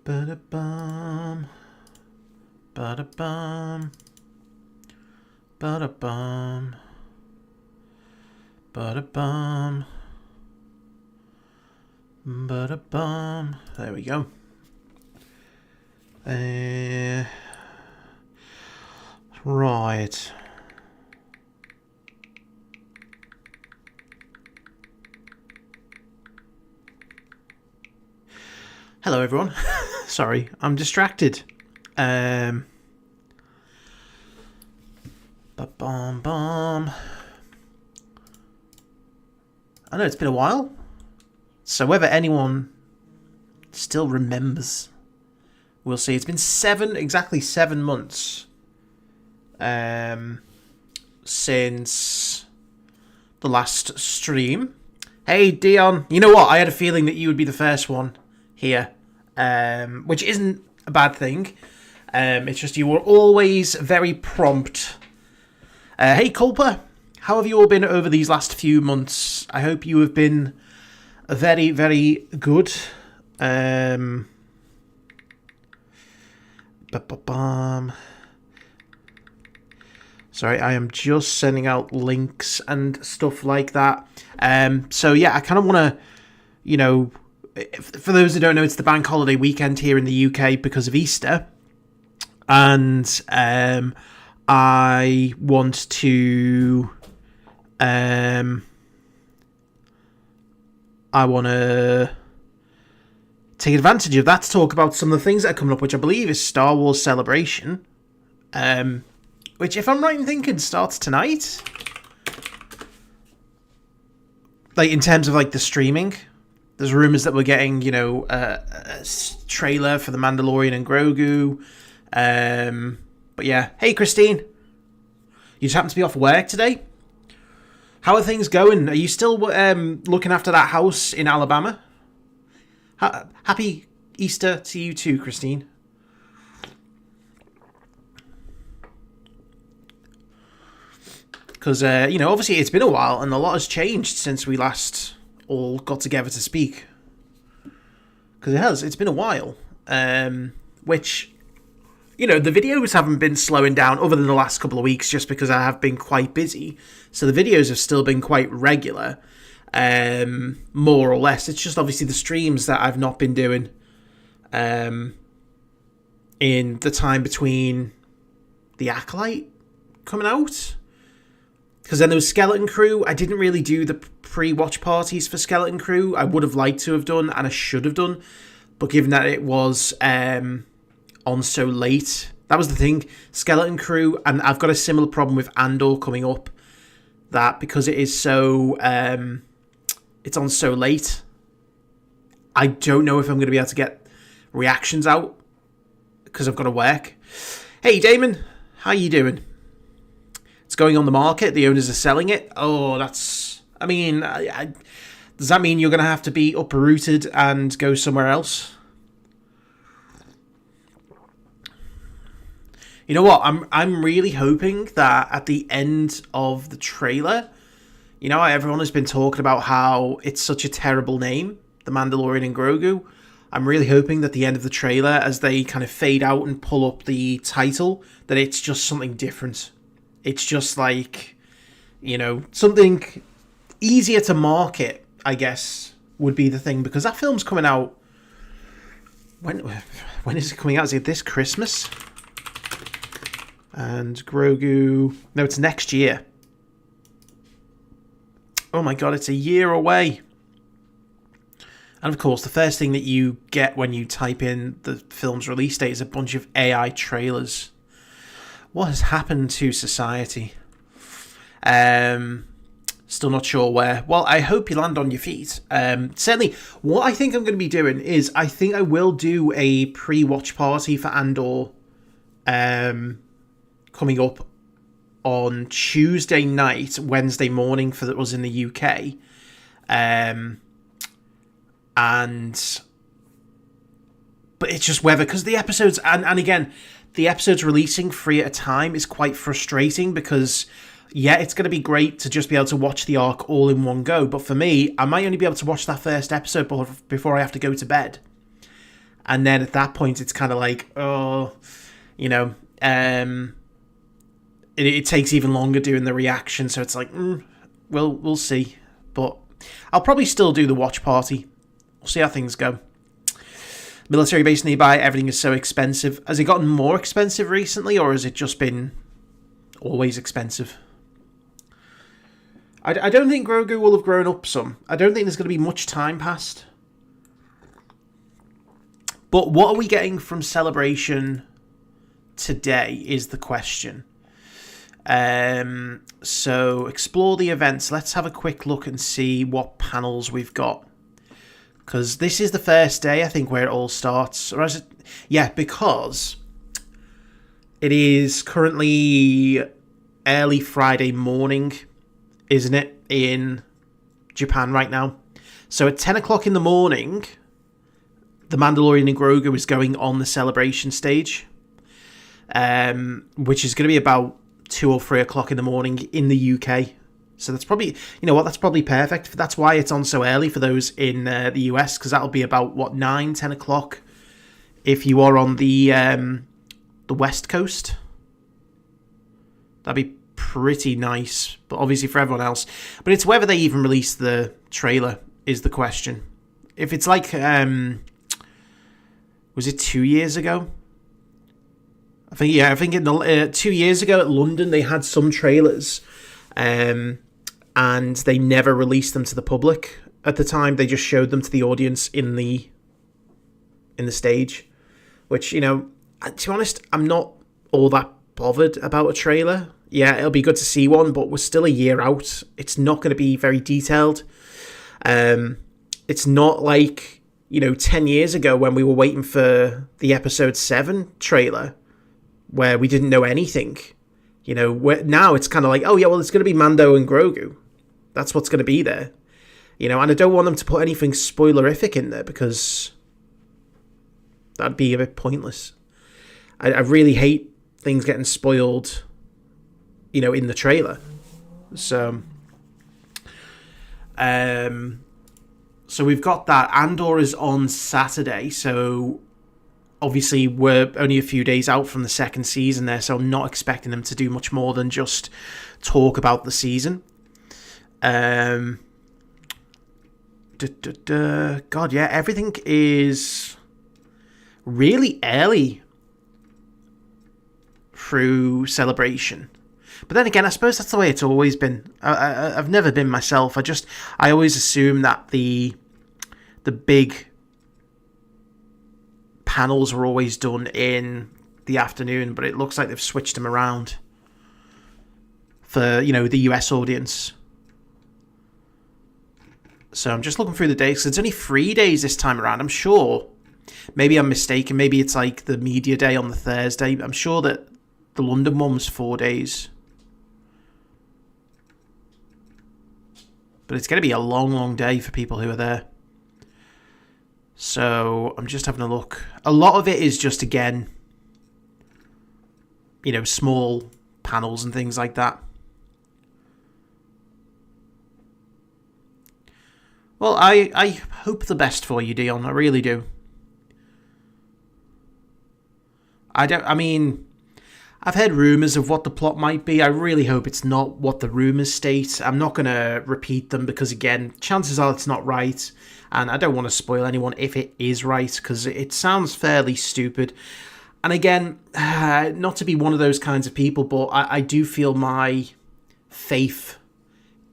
Ba-da-bum. Ba-da-bum. Ba-da-bum. Ba-da-bum. Ba-da-bum. There we go. Right. Hello, everyone. Sorry, I'm distracted. Ba-bum-bum. I know it's been a while, so whether anyone still remembers, we'll see. It's been exactly 7 months since the last stream. Hey, Dion. You know what? I had a feeling that you would be the first one here, which isn't a bad thing. It's just you were always very prompt. Hey, Culper. How have you all been over these last few months? I hope you have been very, very good. Sorry, I am just sending out links and stuff like that. So yeah, I kind of want to, for those who don't know, it's the bank holiday weekend here in the UK because of Easter. And I want to... I want to take advantage of that to talk about some of the things that are coming up, which I believe is Star Wars Celebration. Which, if I'm right in thinking, starts tonight. Like, in terms of, like, the streaming. There's rumours that we're getting, a trailer for The Mandalorian and Grogu. But yeah. Hey, Christine. You just happen to be off work today? How are things going? Are you still looking after that house in Alabama? Happy Easter to you too, Christine. Because, obviously it's been a while and a lot has changed since we last all got together to speak. Because it has. It's been a while. Which... the videos haven't been slowing down other than the last couple of weeks just because I have been quite busy. So the videos have still been quite regular, more or less. It's just obviously the streams that I've not been doing in the time between The Acolyte coming out. Because then there was Skeleton Crew. I didn't really do the pre-watch parties for Skeleton Crew. I would have liked to have done, and I should have done. But given that it was... on so late. That was the thing. Skeleton Crew, and I've got a similar problem with Andor coming up. That because it is so... it's on so late. I don't know if I'm going to be able to get reactions out. Because I've got to work. Hey, Damon. How you doing? It's going on the market. The owners are selling it. Oh, that's... I mean, does that mean you're going to have to be uprooted and go somewhere else? You know what? I'm really hoping that at the end of the trailer, everyone has been talking about how it's such a terrible name, The Mandalorian and Grogu. I'm really hoping that at the end of the trailer, as they kind of fade out and pull up the title, that it's just something different. It's just like, something easier to market, I guess, would be the thing. Because that film's coming out... When is it coming out? Is it this Christmas? And Grogu... No, it's next year. Oh my god, it's a year away. And of course, the first thing that you get when you type in the film's release date is a bunch of AI trailers. What has happened to society? Still not sure where. Well, I hope you land on your feet. Certainly, what I think I'm going to be doing is I think I will do a pre-watch party for Andor. Coming up on Tuesday night, Wednesday morning for us in the UK. But it's just whether, because the episodes, and again, the episodes releasing 3 at a time is quite frustrating because, yeah, it's going to be great to just be able to watch the arc all in one go. But for me, I might only be able to watch that first episode before I have to go to bed. And then at that point, it's kind of like, oh, you know, it takes even longer doing the reaction. So it's like, we'll see. But I'll probably still do the watch party. We'll see how things go. Military base nearby, everything is so expensive. Has it gotten more expensive recently, or has it just been always expensive? I don't think Grogu will have grown up some. I don't think there's going to be much time passed. But what are we getting from Celebration today is the question. So explore the events. Let's have a quick look and see what panels we've got. Because this is the first day, I think, where it all starts. Or is it? Yeah, because it is currently early Friday morning, isn't it, in Japan right now. So at 10 o'clock in the morning, the Mandalorian and Grogu is going on the Celebration stage, which is going to be about 2 or 3 o'clock in the morning in the UK. So that's probably, you know what, that's probably perfect. That's why it's on so early for those in the US, because that'll be about, 9, 10 o'clock if you are on the West Coast. That'd be pretty nice, but obviously for everyone else. But it's whether they even release the trailer is the question. If it's like, was it 2 years ago? I think in the 2 years ago at London they had some trailers, and they never released them to the public. At the time, they just showed them to the audience in the stage, which, you know, to be honest, I'm not all that bothered about a trailer. Yeah, it'll be good to see one, but we're still a year out. It's not going to be very detailed. It's not like, 10 years ago when we were waiting for the Episode 7 trailer, where we didn't know anything. Now it's kind of like, oh yeah, well, it's going to be Mando and Grogu. That's what's going to be there. And I don't want them to put anything spoilerific in there, because that'd be a bit pointless. I really hate things getting spoiled, in the trailer. So we've got that. Andor is on Saturday, so obviously we're only a few days out from the second season there, so I'm not expecting them to do much more than just talk about the season. God, yeah, everything is really early through Celebration. But then again, I suppose that's the way it's always been. I've never been myself. I always assume that the big panels were always done in the afternoon, but it looks like they've switched them around for, the US audience. So I'm just looking through the days. It's only 3 days this time around, I'm sure. Maybe I'm mistaken. Maybe it's like the media day on the Thursday. I'm sure that the London one was 4 days. But it's going to be a long, long day for people who are there. So I'm just having a look. A lot of it is just, again, small panels and things like that. Well, I hope the best for you, Dion. I really do. I've heard rumours of what the plot might be. I really hope it's not what the rumours state. I'm not going to repeat them because, again, chances are it's not right. And I don't want to spoil anyone if it is right, because it sounds fairly stupid. And again, not to be one of those kinds of people, but I do feel my faith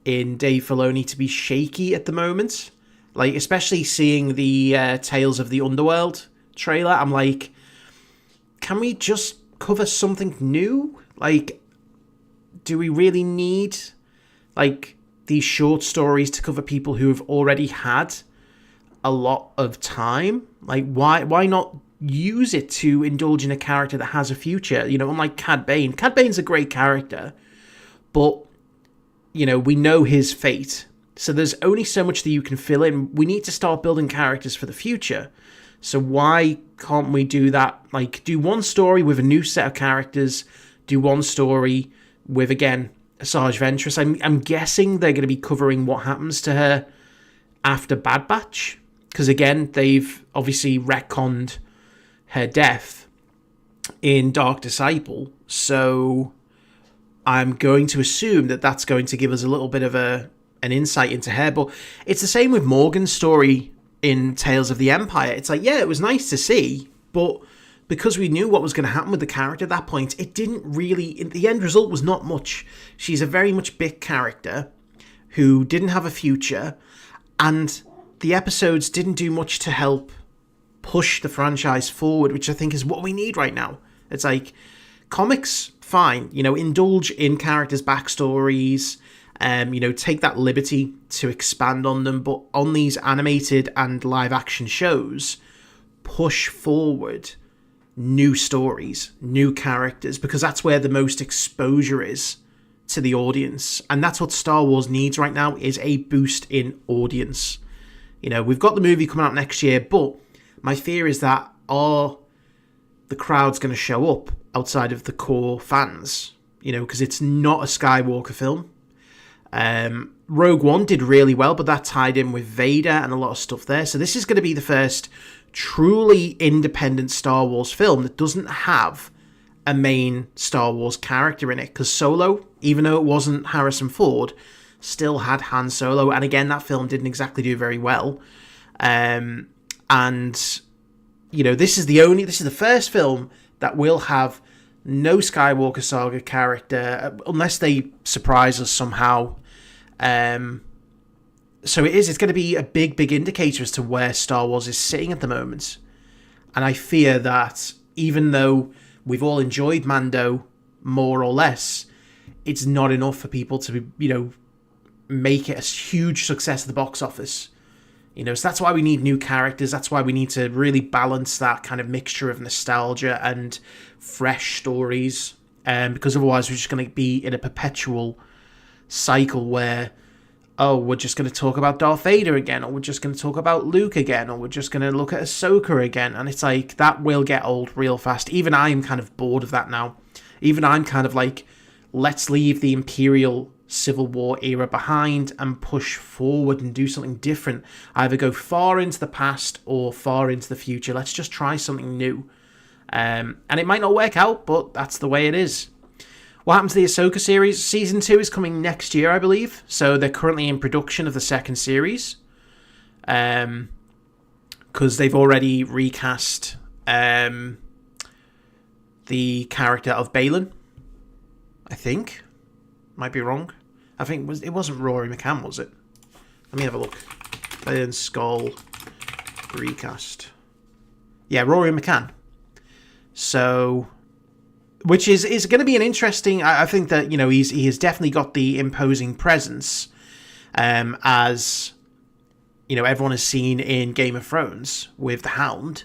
in Dave Filoni to be shaky at the moment. Like, especially seeing the Tales of the Underworld trailer, I'm like, can we just cover something new? Like, do we really need, these short stories to cover people who have already had a lot of time? Like, why not use it to indulge in a character that has a future? Unlike Cad Bane. Cad Bane's a great character, but we know his fate. So there's only so much that you can fill in. We need to start building characters for the future. So why can't we do that? Like, do one story with a new set of characters, do one story with, again, Asajj Ventress. I'm guessing they're going to be covering what happens to her after Bad Batch. because again, they've obviously retconned her death in Dark Disciple, so I'm going to assume that that's going to give us a little bit of an insight into her. But it's the same with Morgan's story in Tales of the Empire. It's like, yeah, it was nice to see, but because we knew what was going to happen with the character at that point, it didn't really... The end result was not much. She's a very much big character who didn't have a future, and the episodes didn't do much to help push the franchise forward, which I think is what we need right now. It's like, comics, fine, indulge in characters' backstories, take that liberty to expand on them, but on these animated and live action shows, push forward new stories, new characters, because that's where the most exposure is to the audience. And that's what Star Wars needs right now, is a boost in audience. We've got the movie coming out next year, but my fear is that the crowd's going to show up outside of the core fans, because it's not a Skywalker film. Rogue One did really well, but that tied in with Vader and a lot of stuff there. So this is going to be the first truly independent Star Wars film that doesn't have a main Star Wars character in it, because Solo, even though it wasn't Harrison Ford, still had Han Solo, and again, that film didn't exactly do very well. And this is the first film that will have no Skywalker Saga character, unless they surprise us somehow. So it's going to be a big indicator as to where Star Wars is sitting at the moment. And I fear that even though we've all enjoyed Mando more or less, it's not enough for people to, make it a huge success at the box office. So that's why we need new characters. That's why we need to really balance that kind of mixture of nostalgia and fresh stories. Because otherwise we're just going to be in a perpetual cycle where, we're just going to talk about Darth Vader again, or we're just going to talk about Luke again, or we're just going to look at Ahsoka again. And it's like, that will get old real fast. Even I'm kind of bored of that now. Even I'm kind of like, let's leave the Imperial Civil War era behind and push forward and do something different. Either go far into the past or far into the future. Let's just try something new. And it might not work out, but that's the way it is. What happens to the Ahsoka series? Season 2 is coming next year, I believe. So they're currently in production of the second series. Because they've already recast the character of Balin. I think. Might be wrong. I think it wasn't Rory McCann, was it? Let me have a look. Balin Skull recast. Yeah, Rory McCann. So, which is going to be an interesting... I think that, he has definitely got the imposing presence, as, everyone has seen in Game of Thrones with the Hound.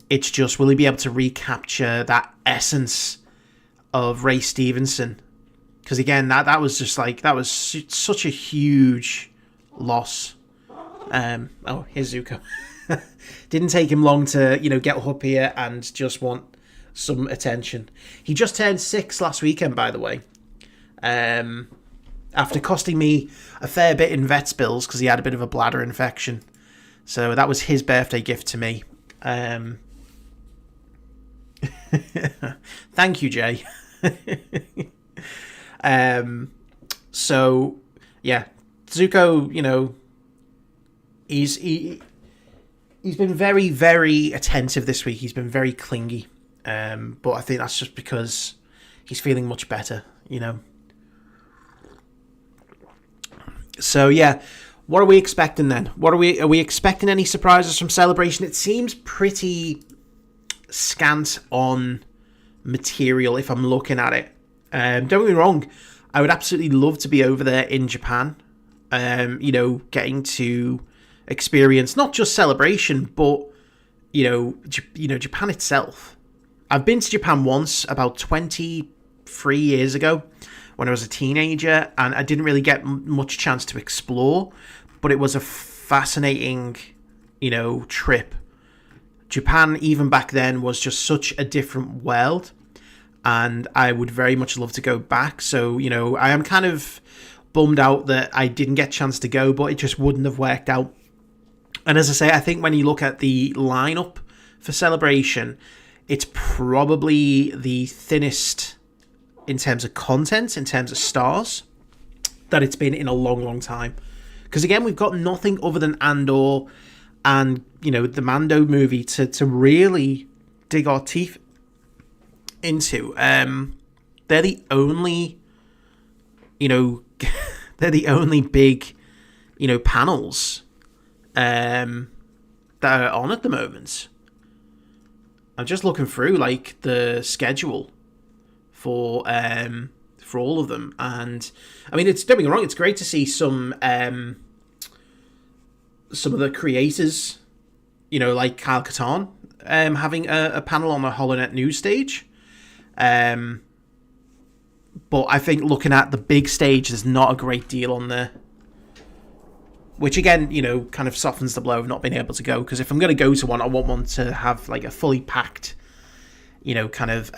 It's just, will he be able to recapture that essence of Ray Stevenson? Because again, that was just like, that was such a huge loss. Here's Zuko. Didn't take him long to, get up here and just want some attention. He just turned 6 last weekend, by the way. After costing me a fair bit in vet's bills because he had a bit of a bladder infection. So that was his birthday gift to me. Thank you, Jay. So yeah, Zuko, he's been very, very attentive this week. He's been very clingy. But I think that's just because he's feeling much better, So yeah, what are we expecting then? Are we expecting any surprises from Celebration? It seems pretty scant on material if I'm looking at it. Don't get me wrong, I would absolutely love to be over there in Japan, getting to experience not just Celebration, but, Japan itself. I've been to Japan once, about 23 years ago, when I was a teenager, and I didn't really get much chance to explore, but it was a fascinating, trip. Japan, even back then, was just such a different world, and I would very much love to go back. So, I am kind of bummed out that I didn't get a chance to go, but it just wouldn't have worked out And as I say, I think when you look at the lineup for Celebration, it's probably the thinnest in terms of content, in terms of stars, that it's been in a long, long time. Because again, we've got nothing other than Andor and, the Mando movie to really dig our teeth into. They're the only, they're the only big, panels that are on at the moment. I'm just looking through the schedule for all of them, and I mean, don't get me wrong, it's great to see some of the creators, like Kyle Katarn, having a panel on the HoloNet news stage. But I think looking at the big stage, there's not a great deal on there. Which again, kind of softens the blow of not being able to go. Because if I'm going to go to one, I want one to have a fully packed, kind of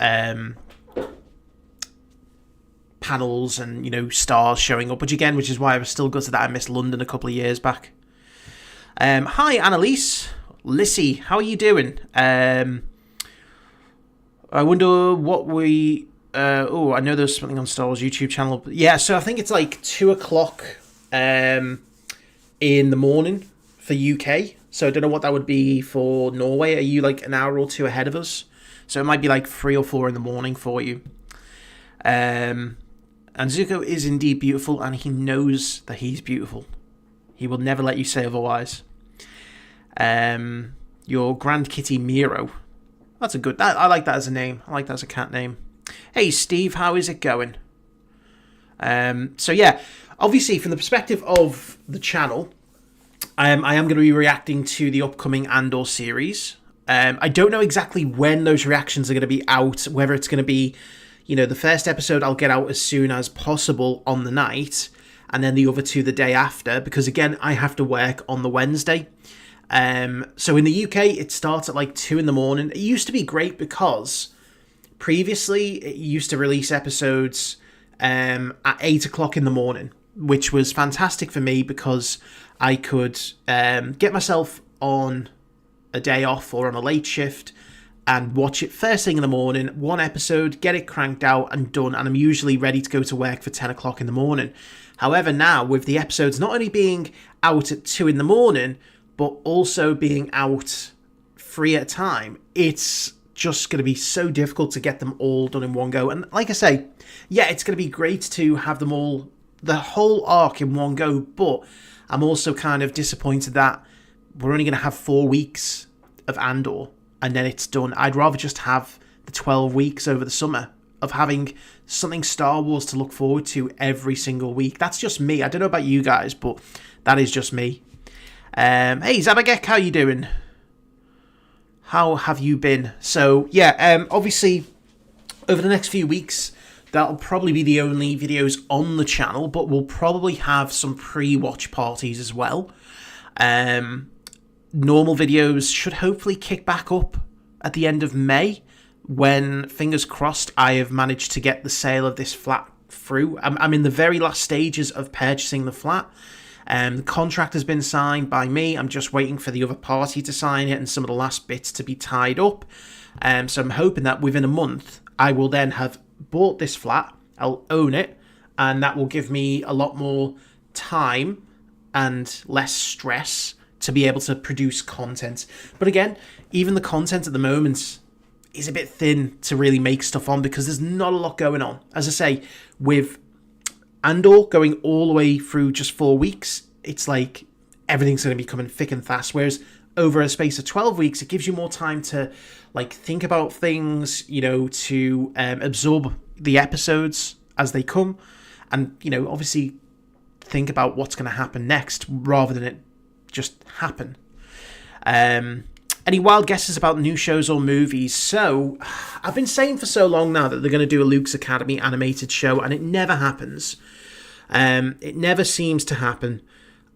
panels and, stars showing up. Which is why I was still gutted that I missed London a couple of years back. Hi, Annalise. Lissy, how are you doing? I wonder what we... I know there's something on Star Wars YouTube channel. But yeah, so I think it's 2 o'clock in the morning for UK. So I don't know what that would be for Norway. Are you an hour or two ahead of us? So it might be 3 or 4 in the morning for you. And Zuko is indeed beautiful, and he knows that he's beautiful. He will never let you say otherwise. Your Grand Kitty Miro. That's a good... I like that as a name. I like that as a cat name. Hey, Steve, how is it going? So yeah, obviously from the perspective of the channel, I am going to be reacting to the upcoming Andor series. I don't know exactly when those reactions are going to be out, whether it's going to be, the first episode I'll get out as soon as possible on the night, and then the other 2 the day after, because again, I have to work on the Wednesday. So in the UK, it starts at 2 in the morning. It used to be great because previously it used to release episodes at 8 o'clock in the morning, which was fantastic for me because I could get myself on a day off or on a late shift and watch it first thing in the morning, one episode, get it cranked out and done, and I'm usually ready to go to work for 10 o'clock in the morning. However, now with the episodes not only being out at 2 in the morning, but also being out 3 at a time, it's just going to be so difficult to get them all done in one go. And like I say, yeah, it's going to be great to have them all, the whole arc in one go, but I'm also kind of disappointed that we're only going to have 4 weeks of Andor and then it's done. I'd rather just have the 12 weeks over the summer of having something Star Wars to look forward to every single week. That's just me. I don't know about you guys, but that is just me. Hey, Zabagek, how you doing? How have you been? So, yeah, obviously, over the next few weeks, that'll probably be the only videos on the channel, but we'll probably have some pre-watch parties as well. Normal videos should hopefully kick back up at the end of May, when, fingers crossed, I have managed to get the sale of this flat through. I'm in the very last stages of purchasing the flat. The contract has been signed by me. I'm just waiting for the other party to sign it and some of the last bits to be tied up. So I'm hoping that within a month, I will then have bought this flat. I'll own it, and that will give me a lot more time and less stress to be able to produce content. But again, even the content at the moment is a bit thin to really make stuff on because there's not a lot going on. As I say, with Andor going all the way through just 4 weeks, it's like everything's going to be coming thick and fast. Whereas over a space of 12 weeks, it gives you more time to think about things, to absorb the episodes as they come, and obviously think about what's going to happen next rather than it just happen. Any wild guesses about new shows or movies? So, I've been saying for so long now that they're going to do a Luke's Academy animated show, and it never happens. It never seems to happen.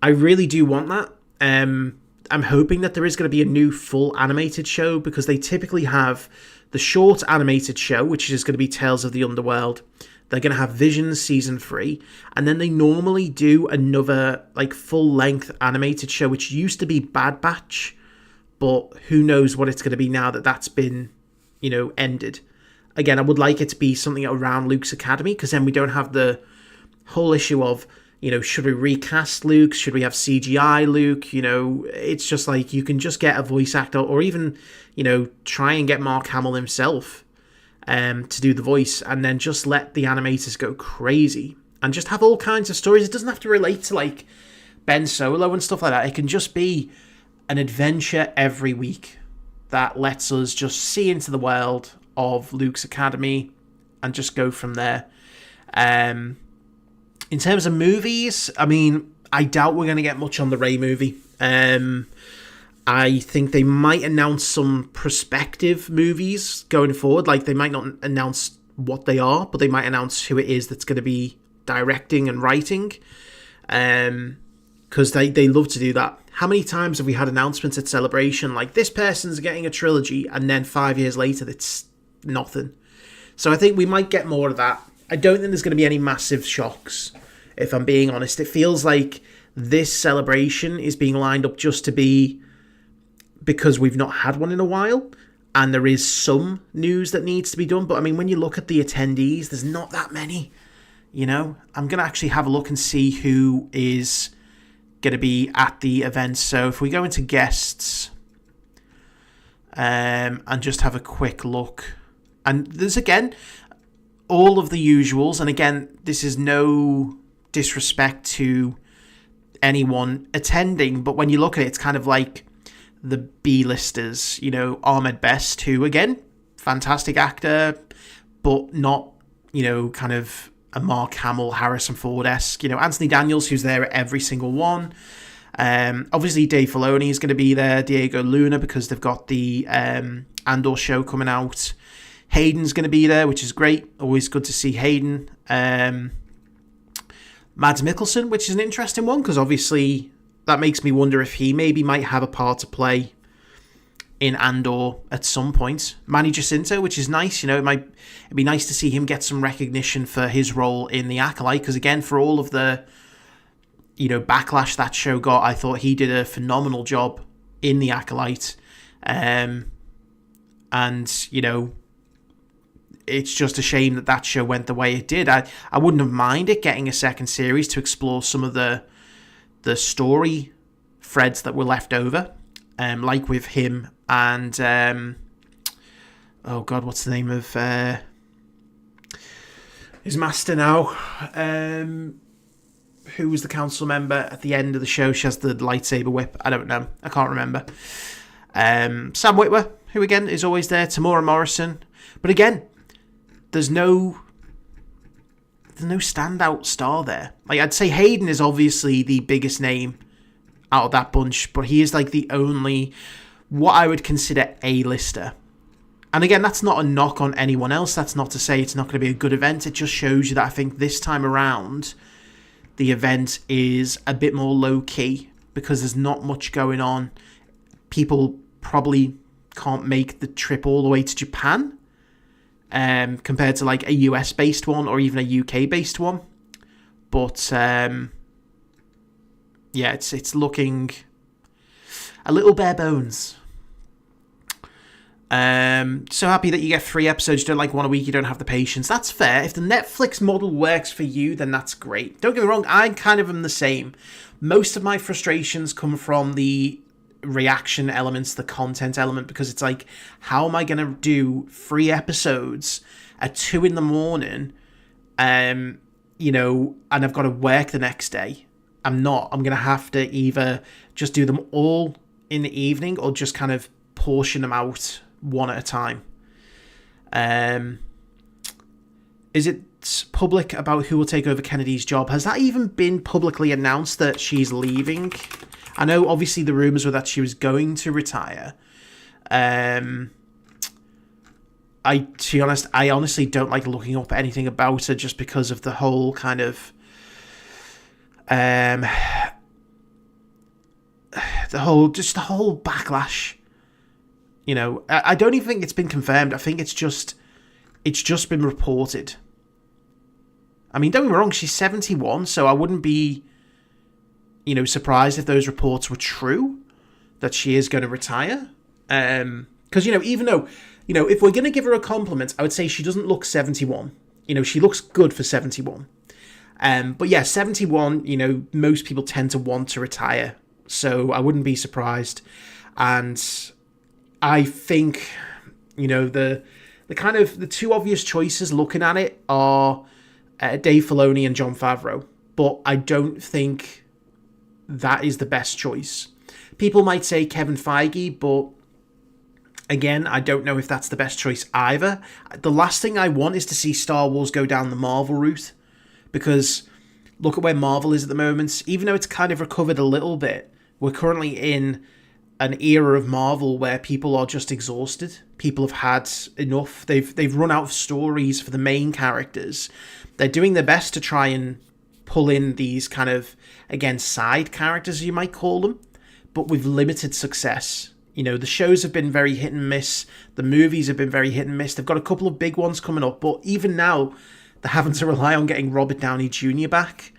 I really do want that. I'm hoping that there is going to be a new full animated show, because they typically have the short animated show, which is going to be Tales of the Underworld, They're going to have Visions season 3, and then they normally do another like full-length animated show, which used to be Bad Batch, but who knows what it's going to be now that that's been, ended. Again, I would like it to be something around Luke's Academy, because then we don't have the whole issue of, should we recast Luke? Should we have CGI Luke? It's just like you can just get a voice actor, or even, try and get Mark Hamill himself to do the voice, and then just let the animators go crazy and just have all kinds of stories. It doesn't have to relate to like Ben Solo and stuff like that. It can just be an adventure every week that lets us just see into the world of Luke's Academy and just go from there. In terms of movies, I mean, I doubt we're going to get much on the Rey movie. I think they might announce some prospective movies going forward. Like, they might not announce what they are, but they might announce who it is that's going to be directing and writing. Because they love to do that. How many times have we had announcements at Celebration like, this person's getting a trilogy, and then 5 years later it's nothing? So I think we might get more of that. I don't think there's going to be any massive shocks, if I'm being honest. It feels like this Celebration is being lined up just to be, because we've not had one in a while, and there is some news that needs to be done. But I mean, when you look at the attendees, there's not that many. I'm going to actually have a look and see who is going to be at the event. So if we go into guests and just have a quick look, and there's again all of the usuals, and again, this is no disrespect to anyone attending, but when you look at it, it's kind of like the B-listers, Ahmed Best, who, again, fantastic actor, but not, kind of a Mark Hamill, Harrison Ford-esque. Anthony Daniels, who's there at every single one. Obviously, Dave Filoni is going to be there, Diego Luna, because they've got the Andor show coming out. Hayden's going to be there, which is great. Always good to see Hayden. Mads Mikkelsen, which is an interesting one, because obviously that makes me wonder if he maybe might have a part to play in Andor at some point. Manny Jacinto, which is nice. It'd be nice to see him get some recognition for his role in The Acolyte, because again, for all of the backlash that show got, I thought he did a phenomenal job in The Acolyte. And it's just a shame that show went the way it did. I wouldn't have minded getting a second series to explore some of the story threads that were left over, like with him and oh god, what's the name of his master now? Who was the council member at the end of the show? She has the lightsaber whip. I don't know. I can't remember. Sam Witwer, who again is always there. Tamora Morrison, but again, there's no standout star there. Like, I'd say Hayden is obviously the biggest name out of that bunch, but he is like the only, what I would consider A-lister. And again, that's not a knock on anyone else. That's not to say it's not going to be a good event. It just shows you that I think this time around, the event is a bit more low-key because there's not much going on. People probably can't make the trip all the way to Japan, compared to like a US-based one or even a UK-based one. But yeah, it's looking a little bare bones. So happy that you get 3 episodes. You don't like one a week, you don't have the patience. That's fair. If the Netflix model works for you, then that's great. Don't get me wrong, I kind of am the same. Most of my frustrations come from the reaction elements, the content element, because it's like, how am I going to do 3 episodes at 2 a.m, and I've got to work the next day? I'm going to have to either just do them all in the evening or just kind of portion them out one at a time. Is it public about who will take over Kennedy's job? Has that even been publicly announced that she's leaving? I know obviously the rumours were that she was going to retire. To be honest, I honestly don't like looking up anything about her just because of the whole kind of the whole backlash. I don't even think it's been confirmed. I think it's just been reported. I mean, don't get me wrong, she's 71, so I wouldn't be, surprised if those reports were true, that she is going to retire. Because, even though, if we're going to give her a compliment, I would say she doesn't look 71. She looks good for 71. But yeah, 71, most people tend to want to retire. So I wouldn't be surprised. And I think, the kind of the two obvious choices looking at it are Dave Filoni and Jon Favreau. But I don't think that is the best choice. People might say Kevin Feige, but again, I don't know if that's the best choice either. The last thing I want is to see Star Wars go down the Marvel route, because look at where Marvel is at the moment. Even though it's kind of recovered a little bit, we're currently in an era of Marvel where people are just exhausted. People have had enough. They've run out of stories for the main characters. They're doing their best to try and pull in these kind of, again, side characters, you might call them, but with limited success. The shows have been very hit and miss. The movies have been very hit and miss. They've got a couple of big ones coming up, but even now, they're having to rely on getting Robert Downey Jr. back.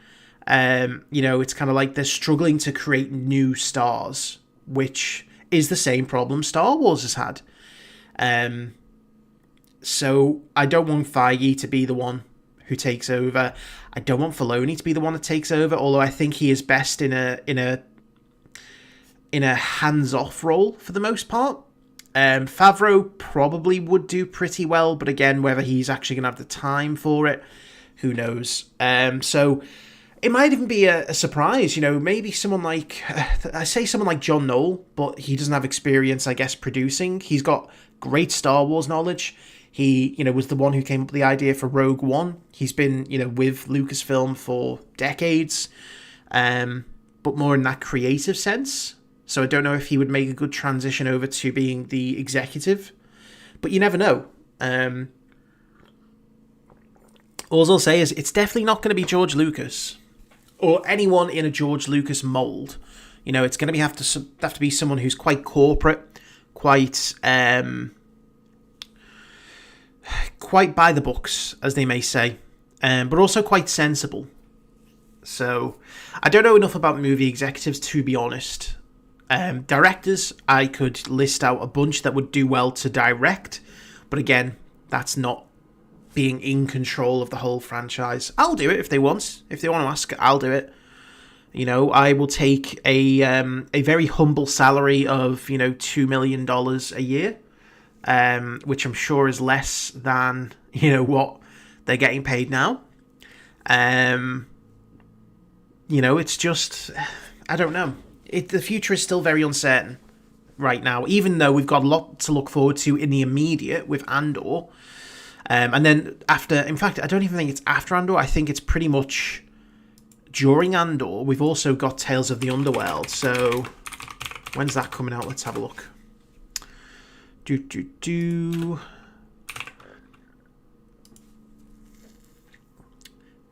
It's kind of like they're struggling to create new stars, which is the same problem Star Wars has had. So I don't want Feige to be the one who takes over. I don't want Filoni to be the one that takes over, although I think he is best in a hands-off role for the most part. Favreau probably would do pretty well, but again, whether he's actually going to have the time for it, who knows. So it might even be a surprise, maybe someone like, I say someone like John Knoll, but he doesn't have experience, I guess, producing. He's got great Star Wars knowledge. He, was the one who came up with the idea for Rogue One. He's been, with Lucasfilm for decades, but more in that creative sense. So I don't know if he would make a good transition over to being the executive, but you never know. All I'll say is it's definitely not going to be George Lucas or anyone in a George Lucas mold. It's going to have to be someone who's quite corporate, quite by the books, as they may say, but also quite sensible. So I don't know enough about movie executives, to be honest. Directors, I could list out a bunch that would do well to direct, but again, that's not being in control of the whole franchise. I'll do it if they want. If they want to ask, I'll do it. I will take a very humble salary of $2 million a year, which I'm sure is less than what they're getting paid now. It's just, I don't know. The future is still very uncertain right now, even though we've got a lot to look forward to in the immediate with Andor. And then after, in fact, I don't even think it's after Andor. I think it's pretty much during Andor. We've also got Tales of the Underworld. So when's that coming out? Let's have a look.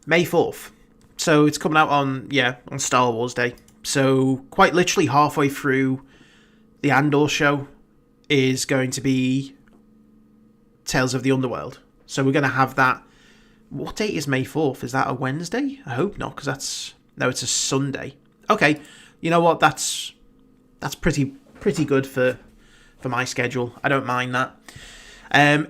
May 4th. So it's coming out on Star Wars Day. So quite literally halfway through the Andor show is going to be Tales of the Underworld. So we're going to have that. What date is May 4th? Is that a Wednesday? I hope not, because it's a Sunday. Okay, you know what? That's pretty good for my schedule. I don't mind that.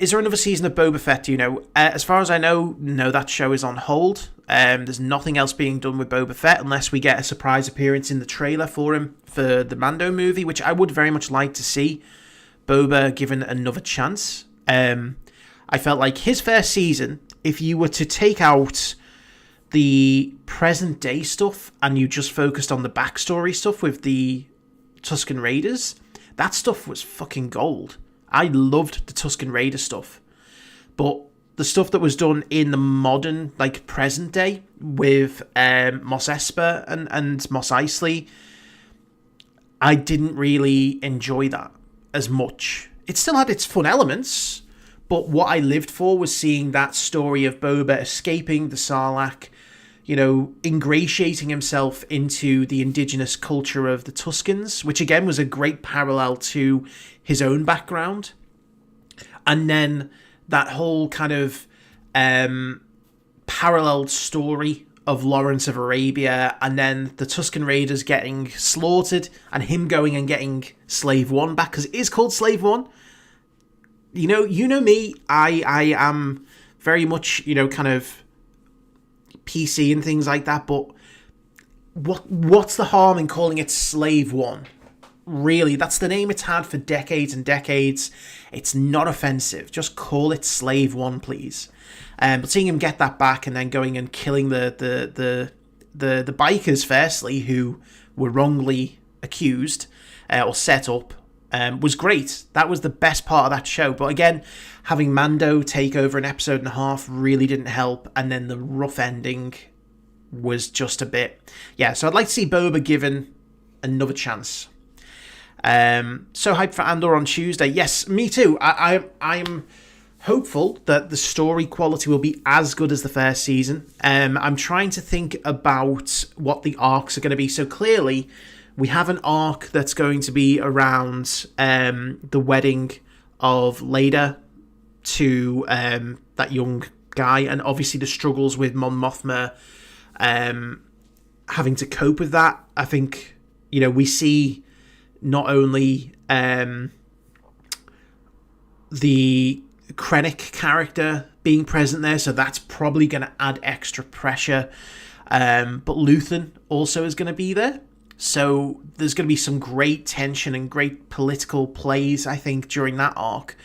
Is there another season of Boba Fett? Do you know? As far as I know, no, that show is on hold. There's nothing else being done with Boba Fett unless we get a surprise appearance in the trailer for him for the Mando movie, which I would very much like to see Boba given another chance. I felt like his first season, if you were to take out the present day stuff and you just focused on the backstory stuff with the Tusken Raiders, that stuff was fucking gold. I loved the Tusken Raider stuff. But the stuff that was done in the modern, present day with Mos Espa and Mos Eisley, I didn't really enjoy that as much. It still had its fun elements, but what I lived for was seeing that story of Boba escaping the Sarlacc, ingratiating himself into the indigenous culture of the Tuskens, which again was a great parallel to his own background. And then that whole kind of paralleled story of Lawrence of Arabia, and then the Tusken Raiders getting slaughtered, and him going and getting Slave One back, because it is called Slave One. You know me, I am very much, kind of PC and things like that, but what's the harm in calling it Slave One? Really, that's the name it's had for decades and decades. It's not offensive. Just call it Slave One, please. But seeing him get that back and then going and killing the bikers, firstly, who were wrongly accused or set up, was great. That was the best part of that show. But again, having Mando take over an episode and a half really didn't help. And then the rough ending was just a bit... Yeah, so I'd like to see Boba given another chance. So hyped for Andor on Tuesday. Yes, me too. I'm hopeful that the story quality will be as good as the first season. I'm trying to think about what the arcs are going to be. So clearly, we have an arc that's going to be around the wedding of Leia to that young guy, and obviously the struggles with Mon Mothma having to cope with that. I think, we see not only the Krennic character being present there, so that's probably going to add extra pressure, but Luthen also is going to be there, so there's going to be some great tension and great political plays, I think, during that arc.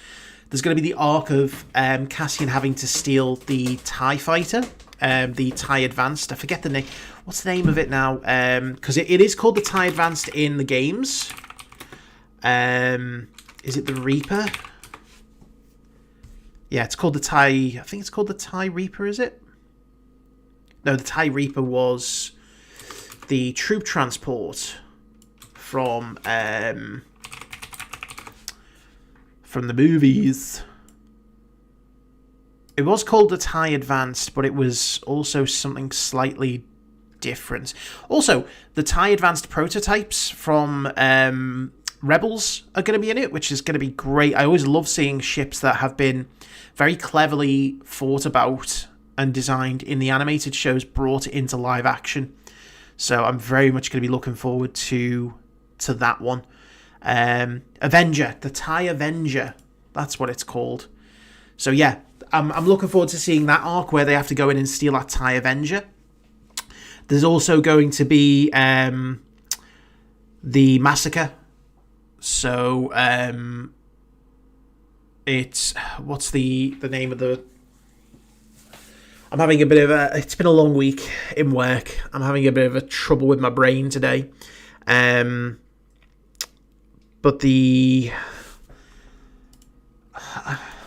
There's going to be the arc of Cassian having to steal the TIE fighter, the TIE Advanced. I forget the name. What's the name of it now? Because it is called the TIE Advanced in the games. Is it the Reaper? Yeah, it's called the TIE... I think it's called the TIE Reaper, is it? No, the TIE Reaper was the troop transport from the movies. It was called the TIE Advanced, but it was also something slightly different. Also, the TIE Advanced prototypes from Rebels are going to be in it, which is going to be great. I always love seeing ships that have been very cleverly thought about and designed in the animated shows brought into live action. So I'm very much going to be looking forward to that one. Avenger, the TIE Avenger, that's what it's called. So yeah, I'm looking forward to seeing that arc where they have to go in and steal that TIE Avenger. There's also going to be the massacre. So it's... What's the name of the... I'm having a bit of a... It's been a long week in work. I'm having a bit of a trouble with my brain today. But the...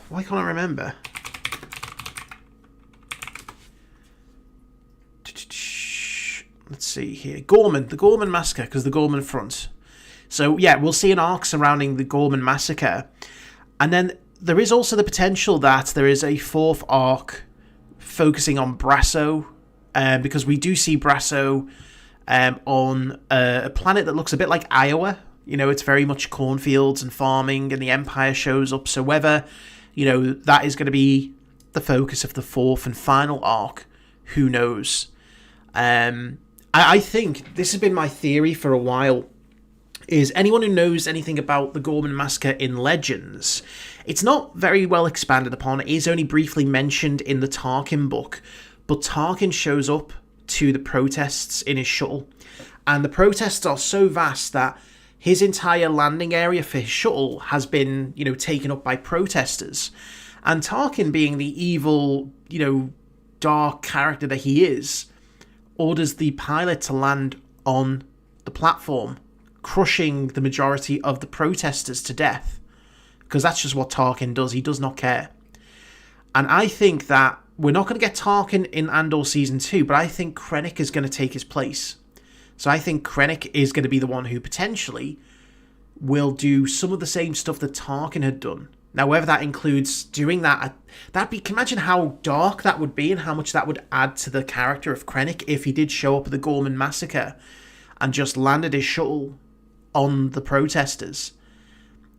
Why can't I remember? Let's see here. Gorman. The Gorman Massacre, because the Gorman Front. So, yeah, we'll see an arc surrounding the Gorman Massacre. And then there is also the potential that there is a fourth arc focusing on Brasso, because we do see Brasso on a planet that looks a bit like Iowa. It's very much cornfields and farming, and the Empire shows up. So whether, that is going to be the focus of the fourth and final arc, who knows? I think this has been my theory for a while, is anyone who knows anything about the Gorman Massacre in Legends, it's not very well expanded upon. It is only briefly mentioned in the Tarkin book, but Tarkin shows up to the protests in his shuttle, and the protests are so vast that his entire landing area for his shuttle has been, taken up by protesters. And Tarkin, being the evil, dark character that he is, orders the pilot to land on the platform, crushing the majority of the protesters to death. Because that's just what Tarkin does. He does not care. And I think that we're not going to get Tarkin in Andor Season 2, but I think Krennic is going to take his place. So I think Krennic is going to be the one who potentially will do some of the same stuff that Tarkin had done. Now, whether that includes doing that, can you imagine how dark that would be and how much that would add to the character of Krennic if he did show up at the Gorman Massacre and just landed his shuttle on the protesters?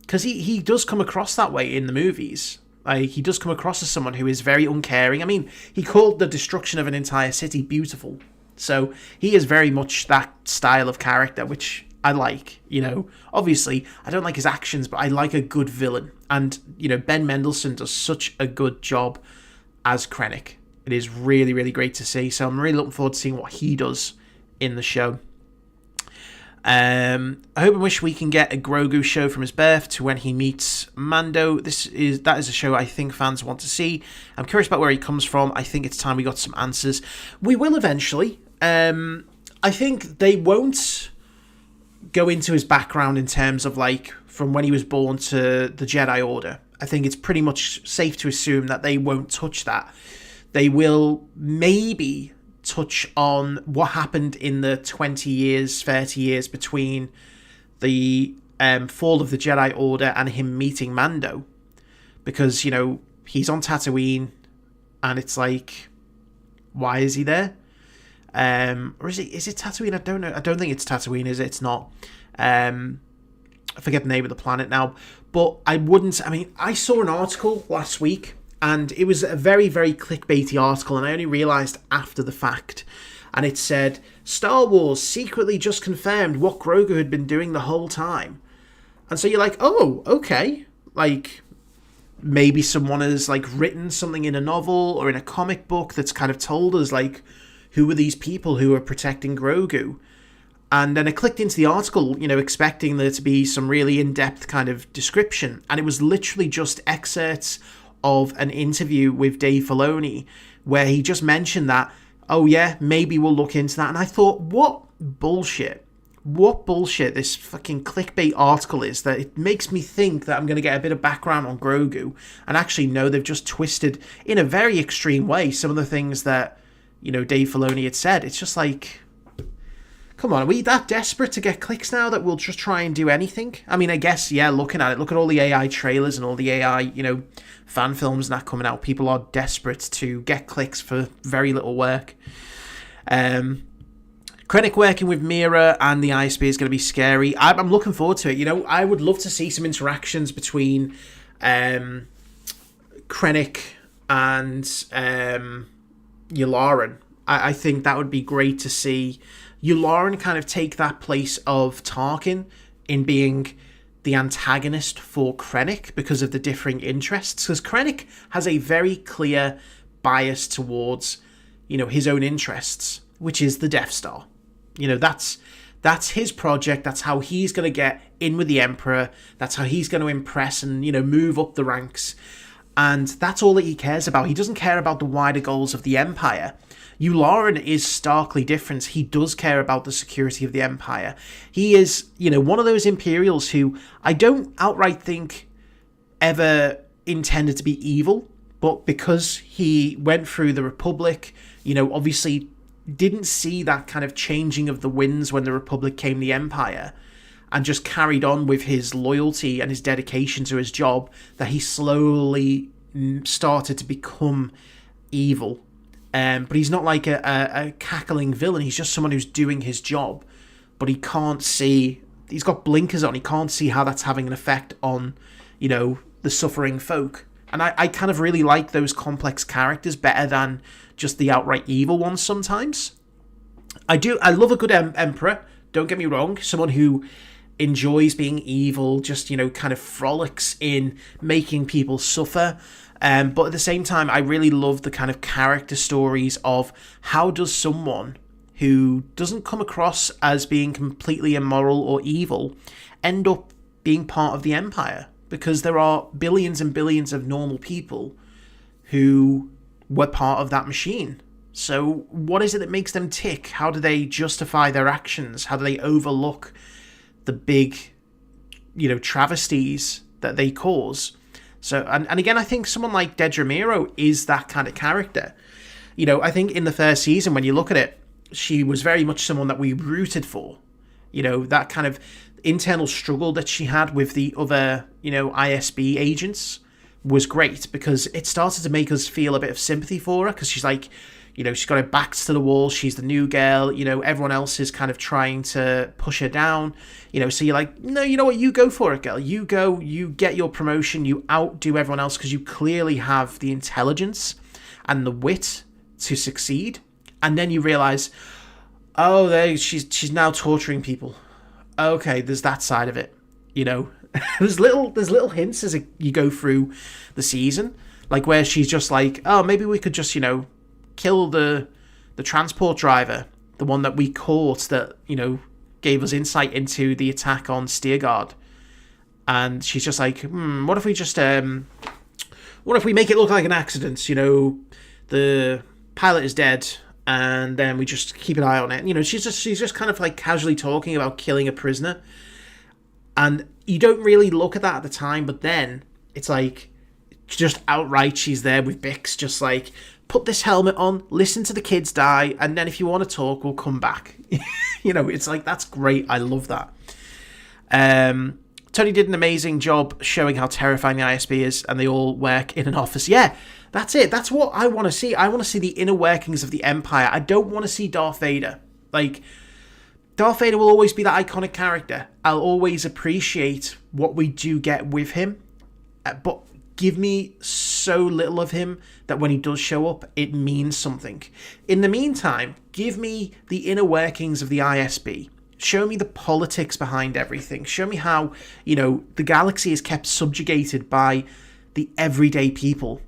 Because he does come across that way in the movies. Like, he does come across as someone who is very uncaring. I mean, he called the destruction of an entire city beautiful. So he is very much that style of character, which I like. Obviously, I don't like his actions, but I like a good villain. And, Ben Mendelsohn does such a good job as Krennic. It is really, really great to see. So I'm really looking forward to seeing what he does in the show. I hope and wish we can get a Grogu show from his birth to when he meets Mando. That is a show I think fans want to see. I'm curious about where he comes from. I think it's time we got some answers. We will eventually. I think they won't go into his background in terms of from when he was born to the Jedi Order. I think it's pretty much safe to assume that they won't touch that. They will maybe touch on what happened in the 20 years, 30 years between the fall of the Jedi Order and him meeting Mando. Because, he's on Tatooine and it's why is he there? Or is it Tatooine? I don't know. I don't think it's Tatooine, is it? It's not. I forget the name of the planet now. But I saw an article last week, and it was a very, very clickbaity article, and I only realised after the fact. And it said, Star Wars secretly just confirmed what Grogu had been doing the whole time. And so you're like, oh, okay. Maybe someone has, written something in a novel or in a comic book that's kind of told us, who are these people who are protecting Grogu? And then I clicked into the article, expecting there to be some really in-depth kind of description. And it was literally just excerpts of an interview with Dave Filoni where he just mentioned that, oh yeah, maybe we'll look into that. And I thought, what bullshit this fucking clickbait article is, that it makes me think that I'm going to get a bit of background on Grogu. And actually, no, they've just twisted in a very extreme way some of the things that, Dave Filoni had said. It's just come on, are we that desperate to get clicks now that we'll just try and do anything? I mean, I guess, yeah, looking at it, look at all the AI trailers and all the AI, fan films and that coming out. People are desperate to get clicks for very little work. Krennic working with Mira and the ISB is going to be scary. I'm looking forward to it. I would love to see some interactions between Krennic and Yularen. I think that would be great to see Yularen kind of take that place of Tarkin in being the antagonist for Krennic because of the differing interests. Because Krennic has a very clear bias towards, his own interests, which is the Death Star. That's his project. That's how he's going to get in with the Emperor. That's how he's going to impress and, move up the ranks. And that's all that he cares about. He doesn't care about the wider goals of the Empire. Yularen is starkly different. He does care about the security of the Empire. He is, one of those Imperials who I don't outright think ever intended to be evil, but because he went through the Republic, obviously didn't see that kind of changing of the winds when the Republic came the Empire, and just carried on with his loyalty and his dedication to his job, that he slowly started to become evil. But he's not like a cackling villain. He's just someone who's doing his job, but he can't see. He's got blinkers on. He can't see how that's having an effect on, the suffering folk. And I kind of really like those complex characters better than just the outright evil ones sometimes. I love a good emperor. Don't get me wrong. Someone who enjoys being evil, just, kind of frolics in making people suffer. But at the same time, I really love the kind of character stories of how does someone who doesn't come across as being completely immoral or evil end up being part of the Empire? Because there are billions and billions of normal people who were part of that machine. So what is it that makes them tick? How do they justify their actions? How do they overlook the big, travesties that they cause? So, and again, I think someone like Dedra Meero is that kind of character. I think in the first season, when you look at it, she was very much someone that we rooted for. That kind of internal struggle that she had with the other, ISB agents was great, because it started to make us feel a bit of sympathy for her, because she's like, You know, she's got her backs to the wall. She's the new girl. You know, everyone else is kind of trying to push her down. You know, so you're like, no, you know what? You go for it, girl. You go, you get your promotion. You outdo everyone else because you clearly have the intelligence and the wit to succeed. And then you realize, oh, she's now torturing people. Okay, there's that side of it. You know, there's little hints as you go through the season, like where she's just like, oh, maybe we could just, you know, kill the transport driver, the one that we caught that, you know, gave us insight into the attack on Steergard. And she's just like, what if we just what if we make it look like an accident? You know, the pilot is dead, and then we just keep an eye on it. You know, she's just kind of like casually talking about killing a prisoner, and you don't really look at that at the time, but then it's like just outright she's there with Bix, just like, put this helmet on, listen to the kids die, and then if you want to talk, we'll come back. You know, it's like, that's great. I love that. Tony did an amazing job showing how terrifying the ISB is, and they all work in an office. Yeah, that's it. That's what I want to see. I want to see the inner workings of the Empire. I don't want to see Darth Vader. Like, Darth Vader will always be that iconic character. I'll always appreciate what we do get with him, but give me so little of him that when he does show up, it means something. In the meantime, give me the inner workings of the ISB. Show me the politics behind everything. Show me how, you know, the galaxy is kept subjugated by the everyday people.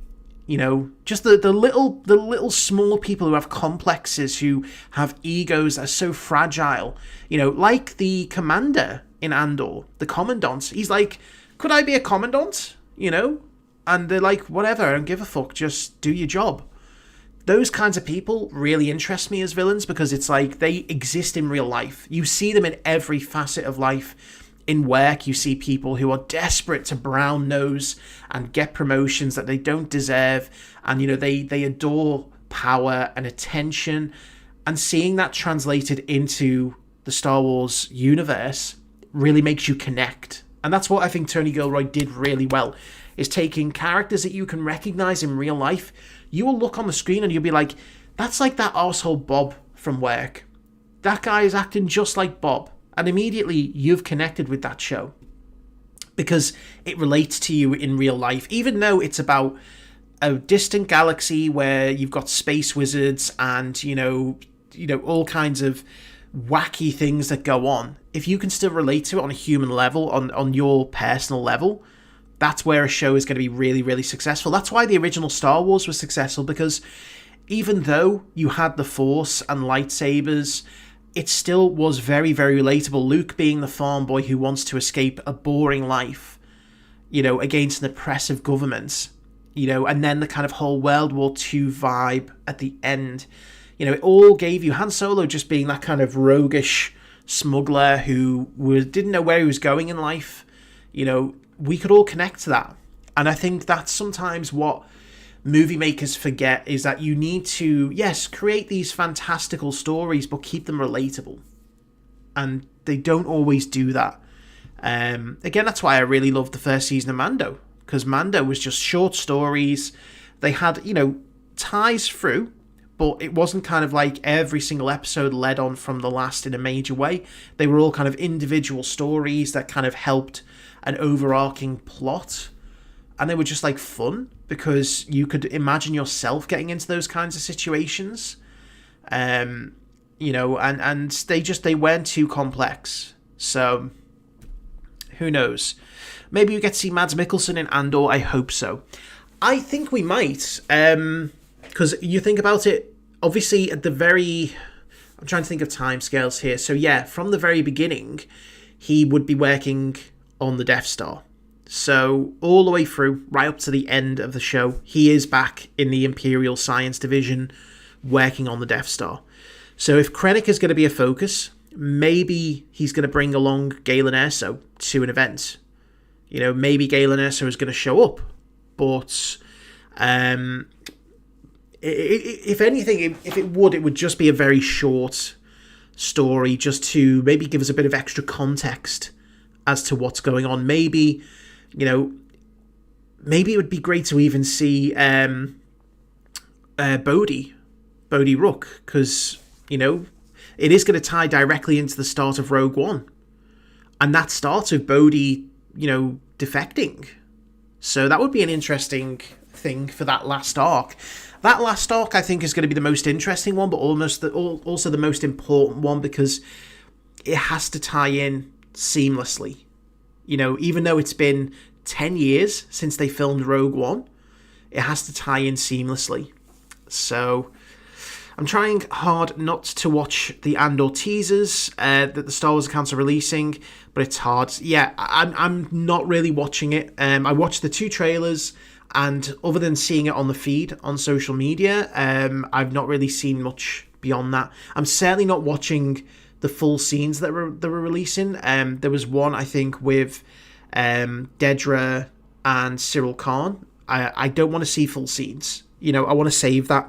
You know, just the little small people who have complexes, who have egos that are so fragile. You know, like the commander in Andor, the commandant. He's like, could I be a commandant? You know? And they're like, whatever, I don't give a fuck, just do your job. Those kinds of people really interest me as villains, because it's like they exist in real life. You see them in every facet of life. In work, you see people who are desperate to brown nose and get promotions that they don't deserve. And, you know, they adore power and attention. And seeing that translated into the Star Wars universe really makes you connect. And that's what I think Tony Gilroy did really well, is taking characters that you can recognize in real life. You will look on the screen and you'll be like, that's like that arsehole Bob from work. That guy is acting just like Bob. And immediately you've connected with that show because it relates to you in real life, even though it's about a distant galaxy where you've got space wizards and, you know, all kinds of wacky things that go on. If you can still relate to it on a human level, on your personal level, that's where a show is going to be really, really successful. That's why the original Star Wars was successful, because even though you had the Force and lightsabers, it still was very, very relatable. Luke being the farm boy who wants to escape a boring life, you know, against an oppressive government, you know, and then the kind of whole World War II vibe at the end. You know, it all gave you Han Solo just being that kind of roguish smuggler who didn't know where he was going in life. You know, we could all connect to that. And I think that's sometimes what movie makers forget, is that you need to, yes, create these fantastical stories, but keep them relatable. And they don't always do that. Again, that's why I really loved the first season of Mando, because Mando was just short stories. They had, you know, ties through, but it wasn't kind of like every single episode led on from the last in a major way. They were all kind of individual stories that kind of helped an overarching plot. And they were just like fun, because you could imagine yourself getting into those kinds of situations. You know, and they weren't too complex. So, who knows? Maybe we get to see Mads Mikkelsen in Andor. I hope so. I think we might. Because you think about it, obviously I'm trying to think of timescales here. So yeah, from the very beginning, he would be working on the Death Star. So all the way through, right up to the end of the show, he is back in the Imperial Science Division working on the Death Star. So if Krennic is going to be a focus, maybe he's going to bring along Galen Erso to an event. You know, maybe Galen Erso is going to show up. But if anything, if it would just be a very short story, just to maybe give us a bit of extra context as to what's going on. Maybe, you know, maybe it would be great to even see Bodhi Bodhi Rook, because, you know, it is going to tie directly into the start of Rogue One. And that starts with Bodhi, you know, defecting. So that would be an interesting thing for that last arc. That last arc, I think, is going to be the most interesting one, but also the most important one, because it has to tie in seamlessly. You know, even though it's been 10 years since they filmed Rogue One, it has to tie in seamlessly. So I'm trying hard not to watch the Andor teasers that the Star Wars accounts are releasing, but it's hard. Yeah, I'm not really watching it. I watched the 2 trailers, and other than seeing it on the feed on social media, I've not really seen much beyond that. I'm certainly not watching the full scenes that were releasing. There was one, I think, with Dedra and Cyril Khan. I don't want to see full scenes. You know, I want to save that.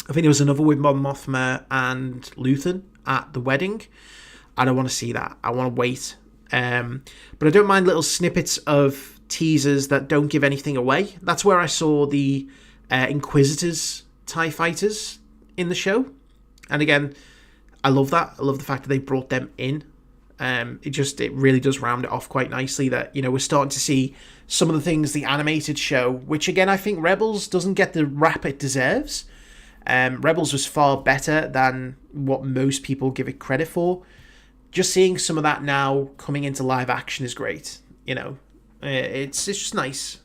I think there was another with Mon Mothma and Luthen at the wedding. I don't want to see that. I want to wait. But I don't mind little snippets of teasers that don't give anything away. That's where I saw the Inquisitors TIE fighters in the show. And again, I love that. I love the fact that they brought them in. It really does round it off quite nicely that, you know, we're starting to see some of the things the animated show, which again, I think Rebels doesn't get the rap it deserves. Rebels was far better than what most people give it credit for. Just seeing some of that now coming into live action is great. You know, it's just nice.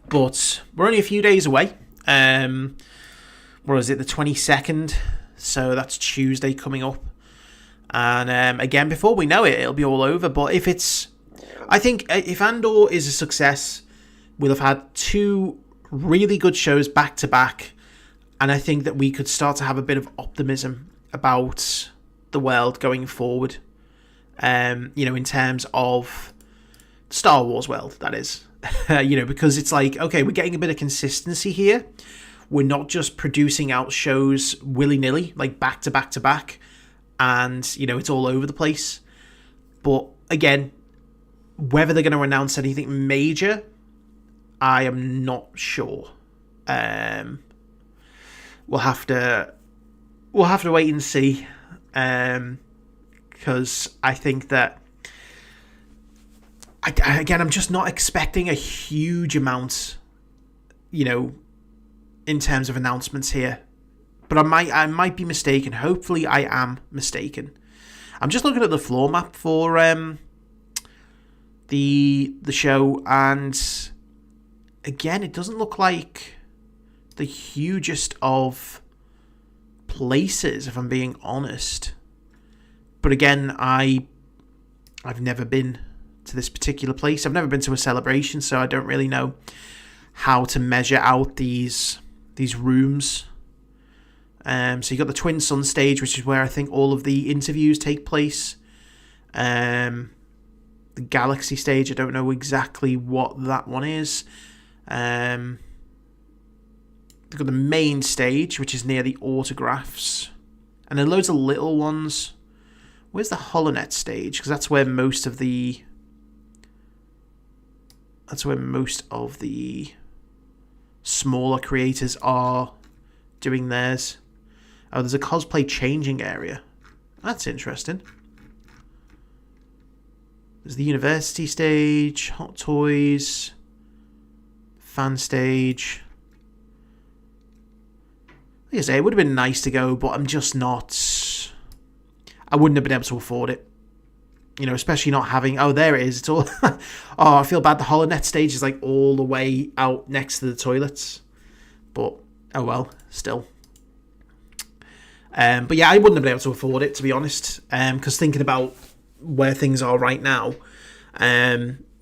But we're only a few days away. What is it, the 22nd? So that's Tuesday coming up. And again, before we know it, it'll be all over. But I think if Andor is a success, we'll have had 2 really good shows back to back, and I think that we could start to have a bit of optimism about the world going forward. You know, in terms of Star Wars world, that is. You know, because it's like, okay, we're getting a bit of consistency here. We're not just producing out shows willy-nilly, like back to back to back, and, you know, it's all over the place. But again, whether they're going to announce anything major, I am not sure. We'll have to wait and see, because I think that I'm just not expecting a huge amount, you know, in terms of announcements here. But I might be mistaken. Hopefully, I am mistaken. I'm just looking at the floor map for the show, and again, it doesn't look like the hugest of places, if I'm being honest. But again, I've never been to this particular place. I've never been to a celebration, so I don't really know how to measure out these rooms. So you got the Twin Sun stage, which is where I think all of the interviews take place. The Galaxy stage, I don't know exactly what that one is. They've got the main stage, which is near the autographs, and then loads of little ones. Where's the HoloNet stage? Because that's where most of the smaller creators are doing theirs. Oh, there's a cosplay changing area. That's interesting. There's the university stage, Hot Toys, fan stage. Like I say, it would have been nice to go, but I'm just not... I wouldn't have been able to afford it. You know, especially not having... Oh, there it is. It's all... Oh, I feel bad. The HoloNet stage is like all the way out next to the toilets. But, oh well, still. But yeah, I wouldn't have been able to afford it, to be honest. Because thinking about where things are right now,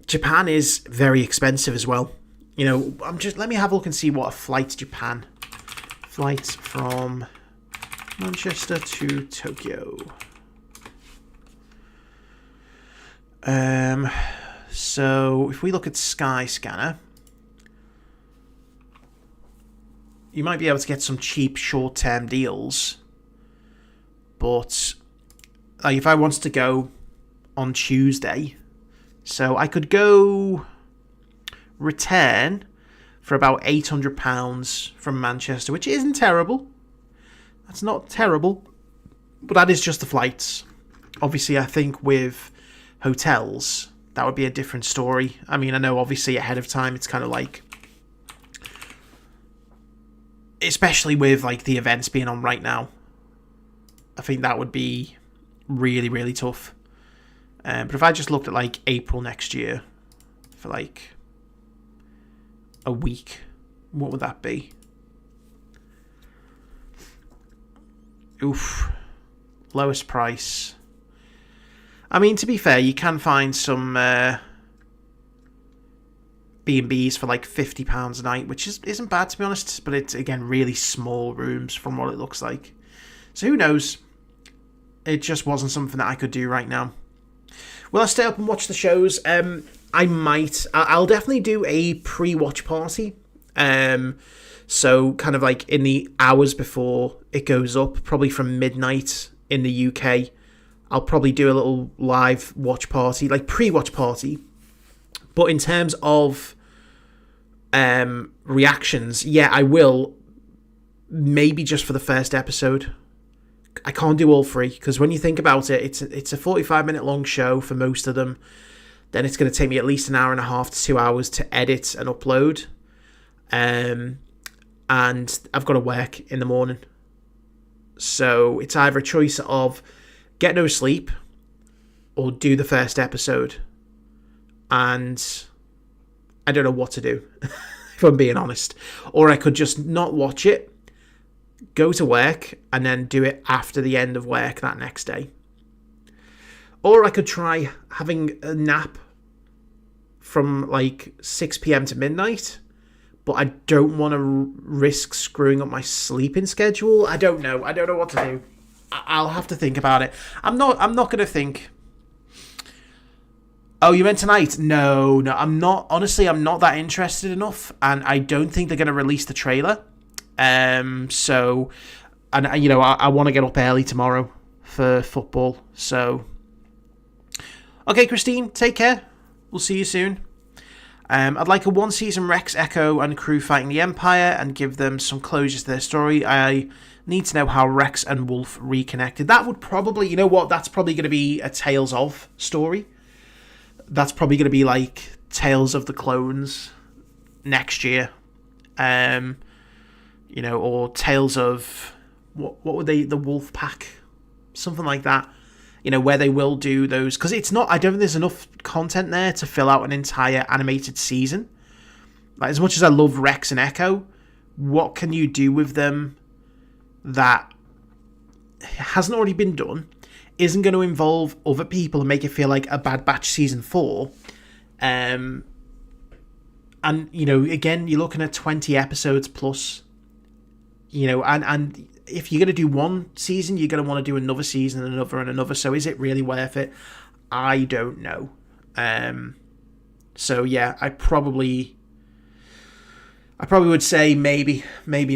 Japan is very expensive as well. You know, let me have a look and see what a flight to Japan. Flights from Manchester to Tokyo. So if we look at Skyscanner, you might be able to get some cheap short-term deals. But if I wanted to go on Tuesday, so I could go return for about £800 from Manchester, which isn't terrible. That's not terrible, but that is just the flights. Obviously, I think with hotels, that would be a different story. I mean, I know obviously ahead of time, it's kind of like, especially with like the events being on right now, I think that would be really, really tough. But if I just looked at like April next year for like a week, what would that be? Oof. Lowest price. I mean, to be fair, you can find some B&Bs for like £50 a night, which isn't bad to be honest, but it's, again, really small rooms from what it looks like. So who knows? It just wasn't something that I could do right now. Will I stay up and watch the shows? I might. I'll definitely do a pre-watch party. So kind of like in the hours before it goes up, probably from midnight in the UK, I'll probably do a little live watch party, like pre-watch party. But in terms of reactions, yeah, I will. Maybe just for the first episode. I can't do all three, because when you think about it, it's a 45-minute long show for most of them. Then it's going to take me at least an hour and a half to 2 hours to edit and upload. And I've got to work in the morning. So it's either a choice of get no sleep or do the first episode. And I don't know what to do, if I'm being honest. Or I could just not watch it, go to work, and then do it after the end of work that next day. Or I could try having a nap from like 6 p.m. to midnight, but I don't want to risk screwing up my sleeping schedule. I don't know what to do. I'll have to think about it. I'm not going to think, oh, you meant tonight? No, I'm not. Honestly, I'm not that interested enough, and I don't think they're going to release the trailer. So, and you know, I want to get up early tomorrow for football. So, okay, Christine, take care. We'll see you soon. I'd like a one-season Rex, Echo, and crew fighting the Empire and give them some closure to their story. I need to know how Rex and Wolf reconnected. That would probably, you know what, that's probably going to be a Tales of story. That's probably going to be like Tales of the Clones next year. You know, or Tales of, what were they, the Wolf Pack? Something like that. You know, where they will do those, because it's not, I don't think there's enough content there to fill out an entire animated season. Like, as much as I love Rex and Echo, what can you do with them that hasn't already been done, isn't going to involve other people and make it feel like a Bad Batch Season 4? And, you know, again, you're looking at 20 episodes plus, you know, and if you're going to do one season, you're going to want to do another season and another. So is it really worth it? I don't know. So yeah, I probably would say maybe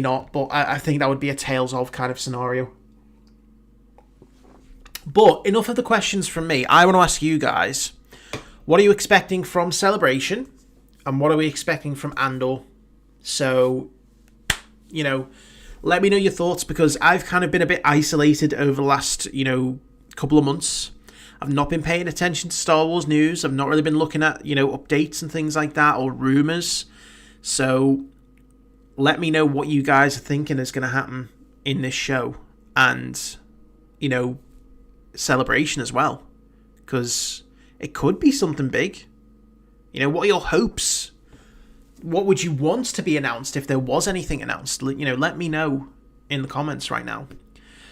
not, but I think that would be a Tales of kind of scenario. But enough of the questions from me. I want to ask you guys, what are you expecting from Celebration? And what are we expecting from Andor? So, you know, let me know your thoughts, because I've kind of been a bit isolated over the last, you know, couple of months. I've not been paying attention to Star Wars news. I've not really been looking at, you know, updates and things like that, or rumours. So let me know what you guys are thinking is going to happen in this show. And, you know, Celebration as well. Because it could be something big. You know, what are your hopes? What would you want to be announced if there was anything announced? You know, let me know in the comments right now.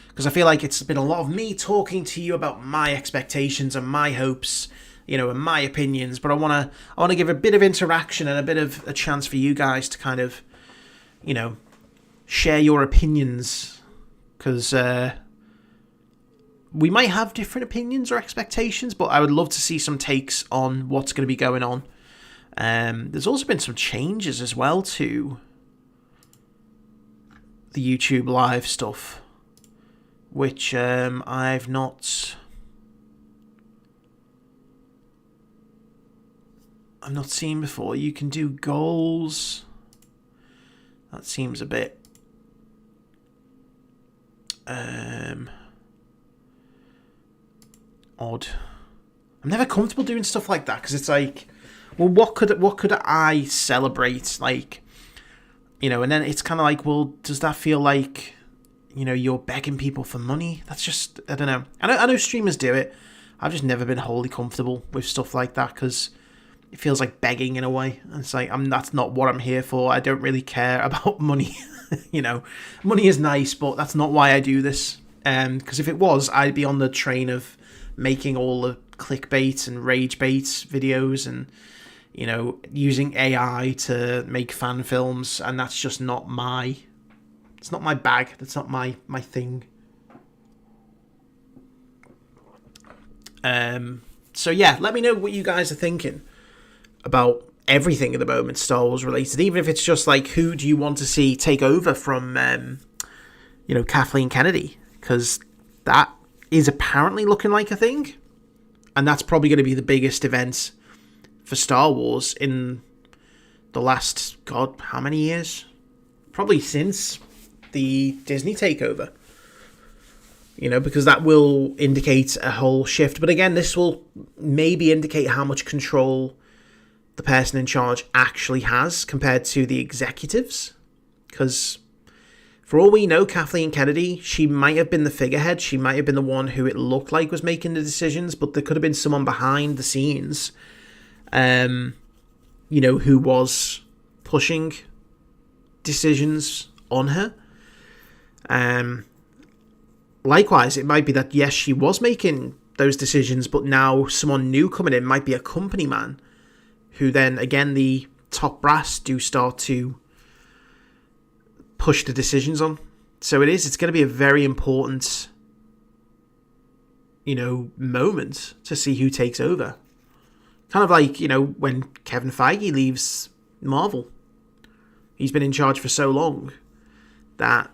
Because I feel like it's been a lot of me talking to you about my expectations and my hopes, you know, and my opinions. But I want to give a bit of interaction and a bit of a chance for you guys to kind of, you know, share your opinions. Because we might have different opinions or expectations, but I would love to see some takes on what's going to be going on. There's also been some changes as well to the YouTube live stuff, which I've not seen before. You can do goals. That seems a bit odd. I'm never comfortable doing stuff like that, because it's like, well, what could I celebrate? Like, you know, and then it's kind of like, well, does that feel like, you know, you're begging people for money? That's just, I don't know. I know streamers do it. I've just never been wholly comfortable with stuff like that, because it feels like begging in a way. And it's like, that's not what I'm here for. I don't really care about money. You know, money is nice, but that's not why I do this. Because if it was, I'd be on the train of making all the clickbait and rage bait videos, and, you know, using AI to make fan films, and that's just not my, it's not my bag. That's not my thing. So yeah, let me know what you guys are thinking about everything at the moment Star Wars related, even if it's just like, who do you want to see take over from, you know, Kathleen Kennedy, because that is apparently looking like a thing, and that's probably going to be the biggest event for Star Wars in the last, God, how many years? Probably since the Disney takeover. You know, because that will indicate a whole shift. But again, this will maybe indicate how much control the person in charge actually has compared to the executives. Because for all we know, Kathleen Kennedy, she might have been the figurehead. She might have been the one who it looked like was making the decisions, but there could have been someone behind the scenes, you know, who was pushing decisions on her. Likewise, it might be that, yes, she was making those decisions, but now someone new coming in might be a company man, who then, again, the top brass do start to push the decisions on. So it's going to be a very important, you know, moment to see who takes over. Kind of like, you know, when Kevin Feige leaves Marvel. He's been in charge for so long that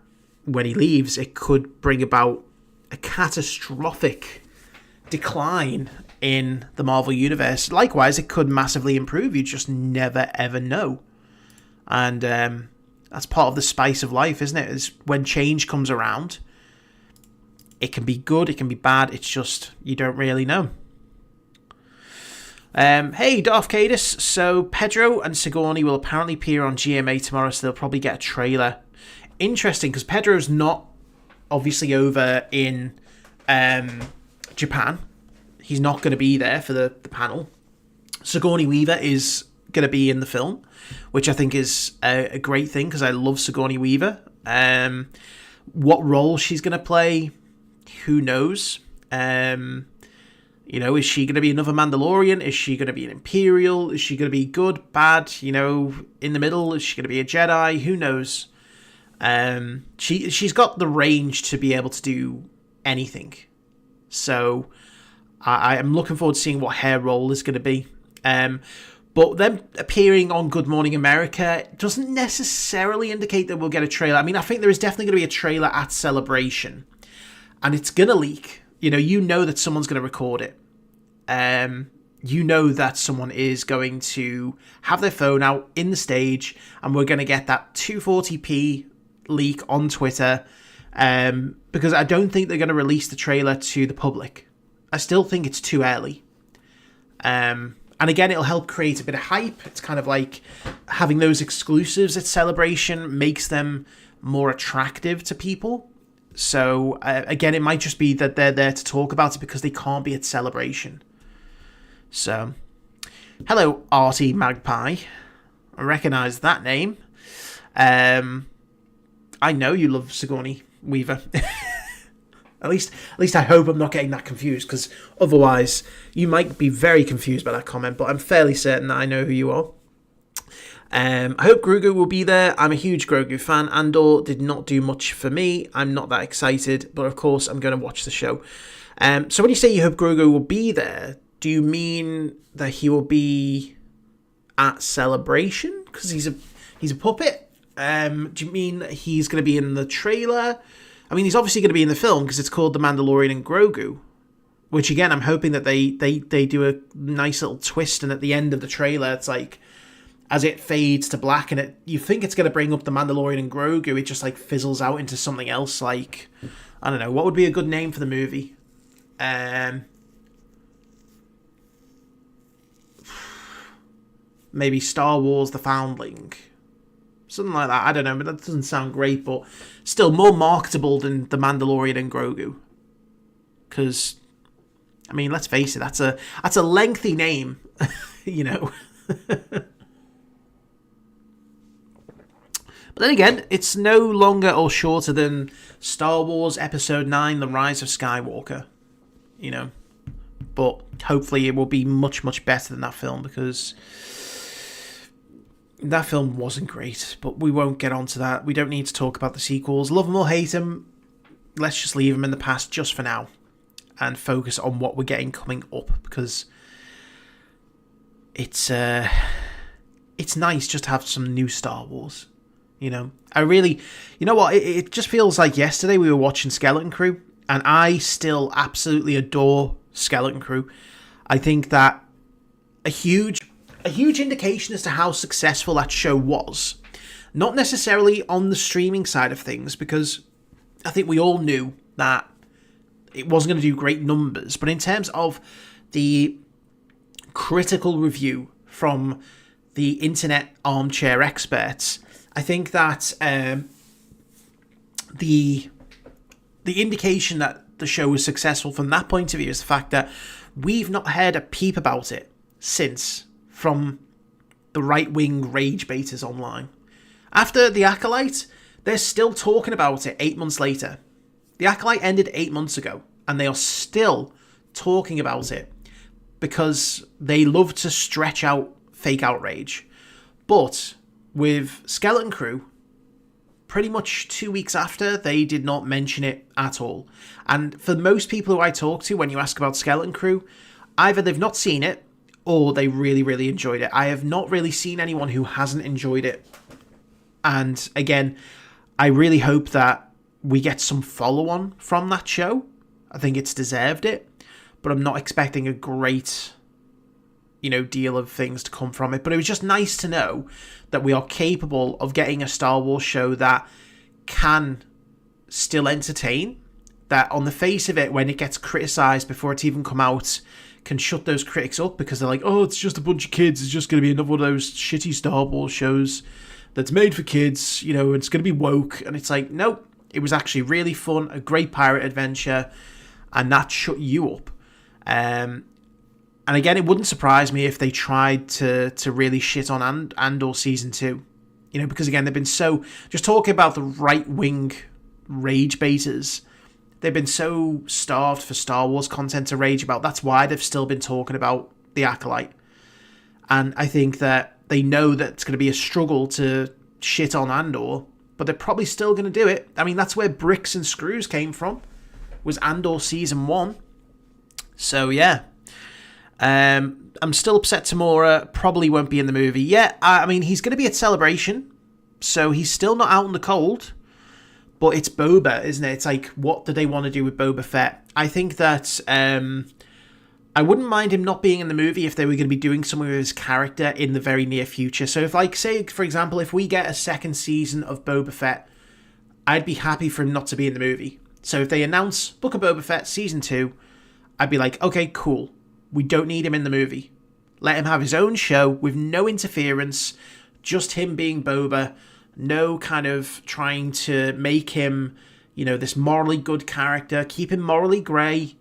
when he leaves, it could bring about a catastrophic decline in the Marvel Universe. Likewise, it could massively improve. You just never, ever know. And that's part of the spice of life, isn't it? Is when change comes around, it can be good, it can be bad. It's just, you don't really know. Hey, Darth Cadus. So, Pedro and Sigourney will apparently appear on GMA tomorrow, so they'll probably get a trailer. Interesting, because Pedro's not obviously over in Japan. He's not going to be there for the panel. Sigourney Weaver is going to be in the film, which I think is a great thing, because I love Sigourney Weaver. What role she's going to play, who knows? You know, is she going to be another Mandalorian? Is she going to be an Imperial? Is she going to be good, bad, you know, in the middle? Is she going to be a Jedi? Who knows? She's got the range to be able to do anything. So I am looking forward to seeing what her role is going to be. But them appearing on Good Morning America doesn't necessarily indicate that we'll get a trailer. I mean, I think there is definitely going to be a trailer at Celebration, and it's going to leak. You know that someone's going to record it. You know that someone is going to have their phone out in the stage, and we're going to get that 240p leak on Twitter, because I don't think they're going to release the trailer to the public. I still think it's too early. And again, it'll help create a bit of hype. It's kind of like having those exclusives at Celebration makes them more attractive to people. So, again, it might just be that they're there to talk about it because they can't be at Celebration. So, hello, Artie Magpie. I recognise that name. I know you love Sigourney Weaver. At least I hope I'm not getting that confused, because otherwise you might be very confused by that comment, but I'm fairly certain that I know who you are. I hope Grogu will be there. I'm a huge Grogu fan. Andor did not do much for me. I'm not that excited, but of course I'm going to watch the show. So when you say you hope Grogu will be there, do you mean that he will be at Celebration? Because he's a puppet? Do you mean that he's going to be in the trailer? I mean, he's obviously going to be in the film because it's called The Mandalorian and Grogu, which again, I'm hoping that they do a nice little twist, and at the end of the trailer, it's like as it fades to black, and you think it's going to bring up the Mandalorian and Grogu, it just like fizzles out into something else. Like, I don't know, what would be a good name for the movie? Maybe Star Wars: The Foundling, something like that. I don't know, but that doesn't sound great, but still more marketable than the Mandalorian and Grogu. Because, I mean, let's face it, that's a lengthy name, you know. But then again, it's no longer or shorter than Star Wars Episode 9, The Rise of Skywalker, you know. But hopefully it will be much, much better than that film, because that film wasn't great. But we won't get onto that. We don't need to talk about the sequels. Love them or hate them, let's just leave them in the past just for now and focus on what we're getting coming up, because it's nice just to have some new Star Wars. You know, you know what, it just feels like yesterday we were watching Skeleton Crew, and I still absolutely adore Skeleton Crew. I think that a huge indication as to how successful that show was, not necessarily on the streaming side of things, because I think we all knew that it wasn't going to do great numbers, but in terms of the critical review from the internet armchair experts, I think that the indication that the show was successful from that point of view is the fact that we've not heard a peep about it since from the right-wing rage baiters online. After The Acolyte, they're still talking about it 8 months later. The Acolyte ended 8 months ago, and they are still talking about it because they love to stretch out fake outrage. But with Skeleton Crew, pretty much 2 weeks after, they did not mention it at all. And for most people who I talk to, when you ask about Skeleton Crew, either they've not seen it or they really, really enjoyed it. I have not really seen anyone who hasn't enjoyed it. And again, I really hope that we get some follow-on from that show. I think it's deserved it, but I'm not expecting a great, deal of things to come from it. But it was just nice to know that we are capable of getting a Star Wars show that can still entertain, that on the face of it, when it gets criticised before it's even come out, can shut those critics up because they're like, oh, it's just a bunch of kids, it's just going to be another one of those shitty Star Wars shows that's made for kids, it's going to be woke. And it's like, nope, it was actually really fun, a great pirate adventure, and that shut you up. And again, it wouldn't surprise me if they tried to really shit on Andor Season 2. Because again, they've been so... Just talking about the right-wing rage baiters, they've been so starved for Star Wars content to rage about. That's why they've still been talking about The Acolyte. And I think that they know that it's going to be a struggle to shit on Andor, but they're probably still going to do it. I mean, that's where Bricks and Screws came from, was Andor Season 1. So, yeah. I'm still upset Tamora probably won't be in the movie. Yeah, I mean, he's going to be at Celebration, so he's still not out in the cold. But it's Boba, isn't it? It's like, what do they want to do with Boba Fett? I think that I wouldn't mind him not being in the movie if they were going to be doing something with his character in the very near future. So if, say, for example, if we get a second season of Boba Fett, I'd be happy for him not to be in the movie. So if they announce Book of Boba Fett Season 2, I'd be like, okay, cool. We don't need him in the movie. Let him have his own show with no interference, just him being Boba, no kind of trying to make him, this morally good character, keep him morally grey,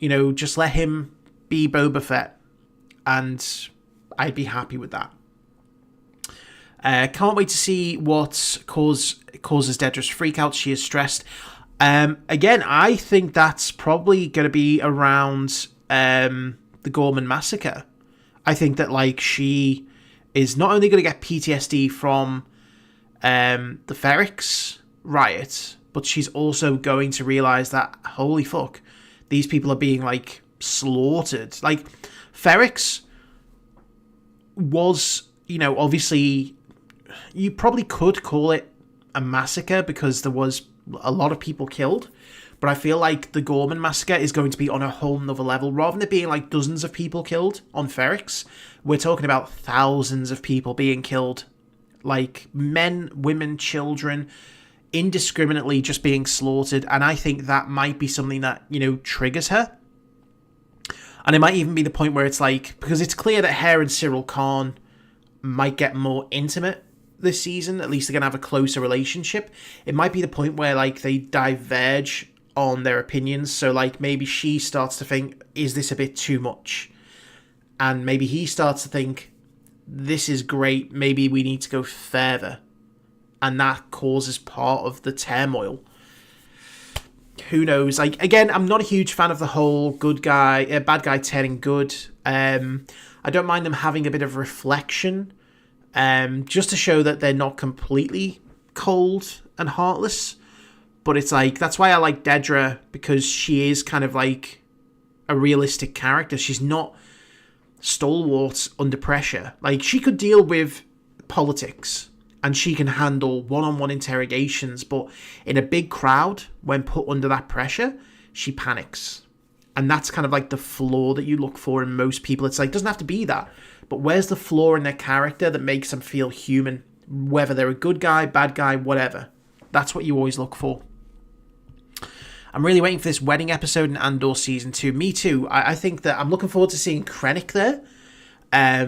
just let him be Boba Fett. And I'd be happy with that. Can't wait to see what causes Dedra's freakouts. She is stressed. Again, I think that's probably going to be around... the Gorman massacre. I think that she is not only going to get PTSD from the Ferrix riot, but she's also going to realise that, holy fuck, these people are being slaughtered. Ferrix was, obviously, you probably could call it a massacre because there was a lot of people killed, But I feel like the Gorman massacre is going to be on a whole nother level. Rather than it being like dozens of people killed on Ferrix, we're talking about thousands of people being killed. Like men, women, children, indiscriminately just being slaughtered. And I think that might be something that, triggers her. And it might even be the point where it's like, because it's clear that her and Cyril Khan might get more intimate this season. At least they're going to have a closer relationship. It might be the point where like they diverge on their opinions. So like maybe she starts to think, is this a bit too much? And maybe he starts to think, this is great, maybe we need to go further. And that causes part of the turmoil. Who knows? Like, again, I'm not a huge fan of the whole bad guy turning good. I don't mind them having a bit of reflection, just to show that they're not completely cold and heartless. But it's like, that's why I like Dedra, because she is kind of like a realistic character. She's not stalwart under pressure. Like, she could deal with politics and she can handle one-on-one interrogations, but in a big crowd, when put under that pressure, she panics. And that's kind of like the flaw that you look for in most people. It's like, it doesn't have to be that, but where's the flaw in their character that makes them feel human? Whether they're a good guy, bad guy, whatever. That's what you always look for. I'm really waiting for this wedding episode in Andor Season 2. Me too. I think that I'm looking forward to seeing Krennic there.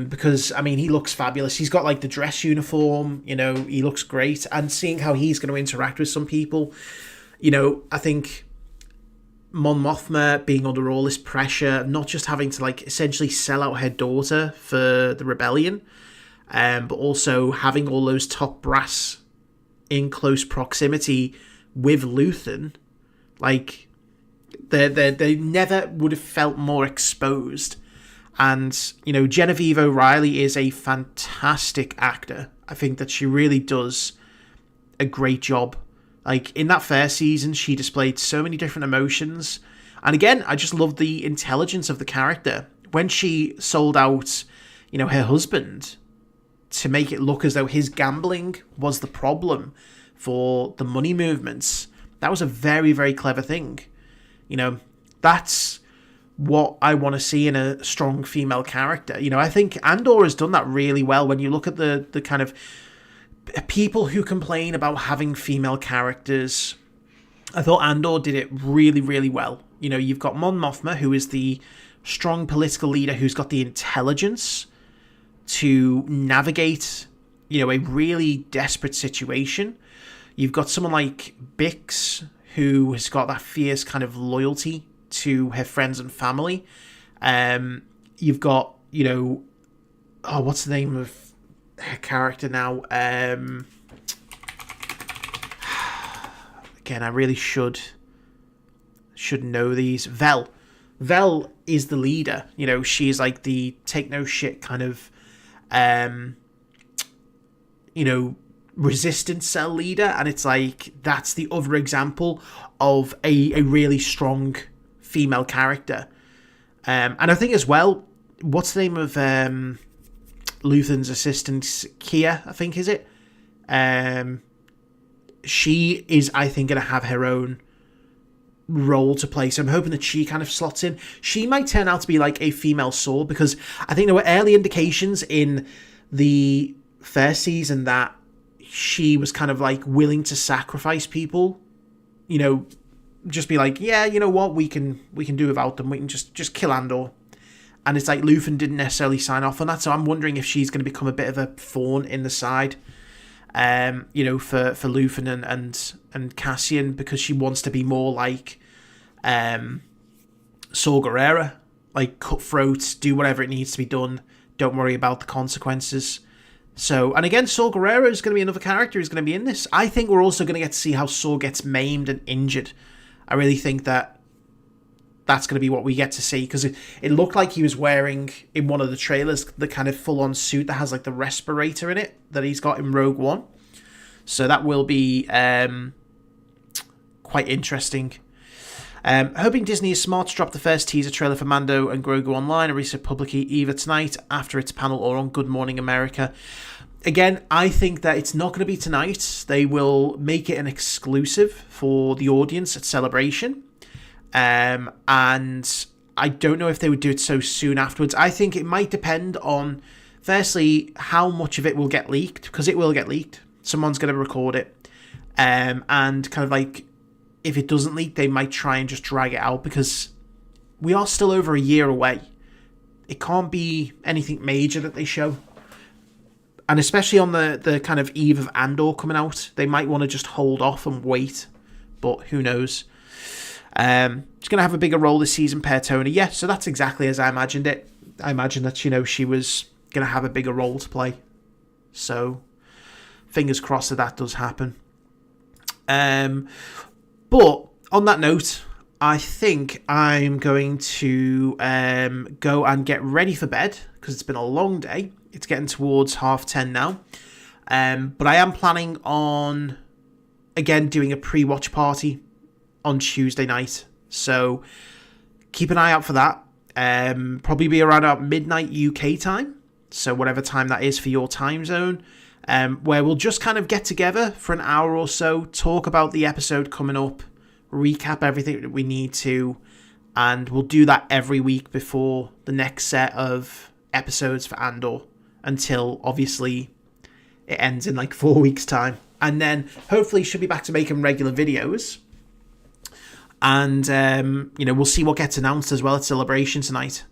Because, I mean, he looks fabulous. He's got, like, the dress uniform. He looks great. And seeing how he's going to interact with some people. I think Mon Mothma being under all this pressure, not just having to, like, essentially sell out her daughter for the rebellion, but also having all those top brass in close proximity with Luthen. Like, they never would have felt more exposed. And, Genevieve O'Reilly is a fantastic actor. I think that she really does a great job. Like, in that first season, she displayed so many different emotions. And again, I just love the intelligence of the character. When she sold out, her husband to make it look as though his gambling was the problem for the money movements, that was a very, very clever thing. That's what I want to see in a strong female character. I think Andor has done that really well. When you look at the kind of people who complain about having female characters, I thought Andor did it really, really well. You've got Mon Mothma, who is the strong political leader who's got the intelligence to navigate, a really desperate situation. You've got someone like Bix, who has got that fierce kind of loyalty to her friends and family. You've got, what's the name of her character now? Again, I really should know these. Vel is the leader. She's like the take no shit kind of, resistance cell leader, and it's like that's the other example of a really strong female character. And I think as well, what's the name of Luthen's assistant, Kia, I think, is it? She is, I think, going to have her own role to play, so I'm hoping that she kind of slots in. She might turn out to be like a female Saw, because I think there were early indications in the first season that she was kind of like willing to sacrifice people, just be like, yeah, you know what, we can do without them, we can just kill Andor. And it's like Luthen didn't necessarily sign off on that, so I'm wondering if she's going to become a bit of a thorn in the side, for Luthen and Cassian, because she wants to be more like Saw Gerrera, like cutthroat, do whatever it needs to be done, don't worry about the consequences. So, and again, Saw Gerrera is going to be another character who's going to be in this. I think we're also going to get to see how Saw gets maimed and injured. I really think that that's going to be what we get to see, because it looked like he was wearing, in one of the trailers, the kind of full-on suit that has like the respirator in it that he's got in Rogue One. So that will be quite interesting. Hoping Disney is smart to drop the first teaser trailer for Mando and Grogu online and release it publicly either tonight after its panel or on Good Morning America. Again, I think that it's not going to be tonight. They will make it an exclusive for the audience at Celebration. and I don't know if they would do it so soon afterwards. I think it might depend on, firstly, how much of it will get leaked, because it will get leaked. Someone's going to record it. And kind of like, if it doesn't leak, they might try and just drag it out, because we are still over a year away. It can't be anything major that they show. And especially on the kind of eve of Andor coming out, they might want to just hold off and wait. But who knows? She's going to have a bigger role this season per Tony. Yeah, so that's exactly as I imagined it. I imagined that, she was going to have a bigger role to play. So, fingers crossed that does happen. But, on that note, I think I'm going to go and get ready for bed, because it's been a long day. It's getting towards 10:30 now. But I am planning on, again, doing a pre-watch party on Tuesday night. So keep an eye out for that. Probably be around about midnight UK time. So whatever time that is for your time zone. Where we'll just kind of get together for an hour or so, talk about the episode coming up, recap everything that we need to, and we'll do that every week before the next set of episodes for Andor, until obviously it ends in like 4 weeks' time. And then hopefully she'll be back to making regular videos. And, we'll see what gets announced as well at Celebration tonight.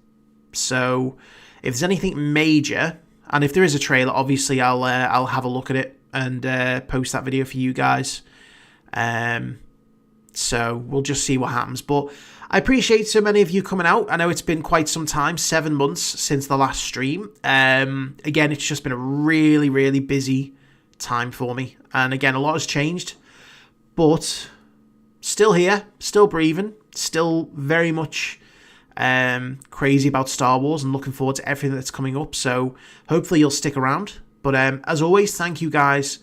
So if there's anything major, and if there is a trailer, obviously I'll have a look at it and post that video for you guys. So we'll just see what happens. But I appreciate so many of you coming out. I know it's been quite some time, 7 months since the last stream. Again, it's just been a really, really busy time for me. And again, a lot has changed. But still here, still breathing, still very much crazy about Star Wars and looking forward to everything that's coming up. So hopefully you'll stick around. But as always, thank you guys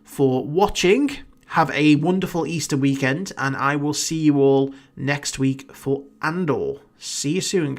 for watching. Have a wonderful Easter weekend, and I will see you all next week for Andor. See you soon, guys.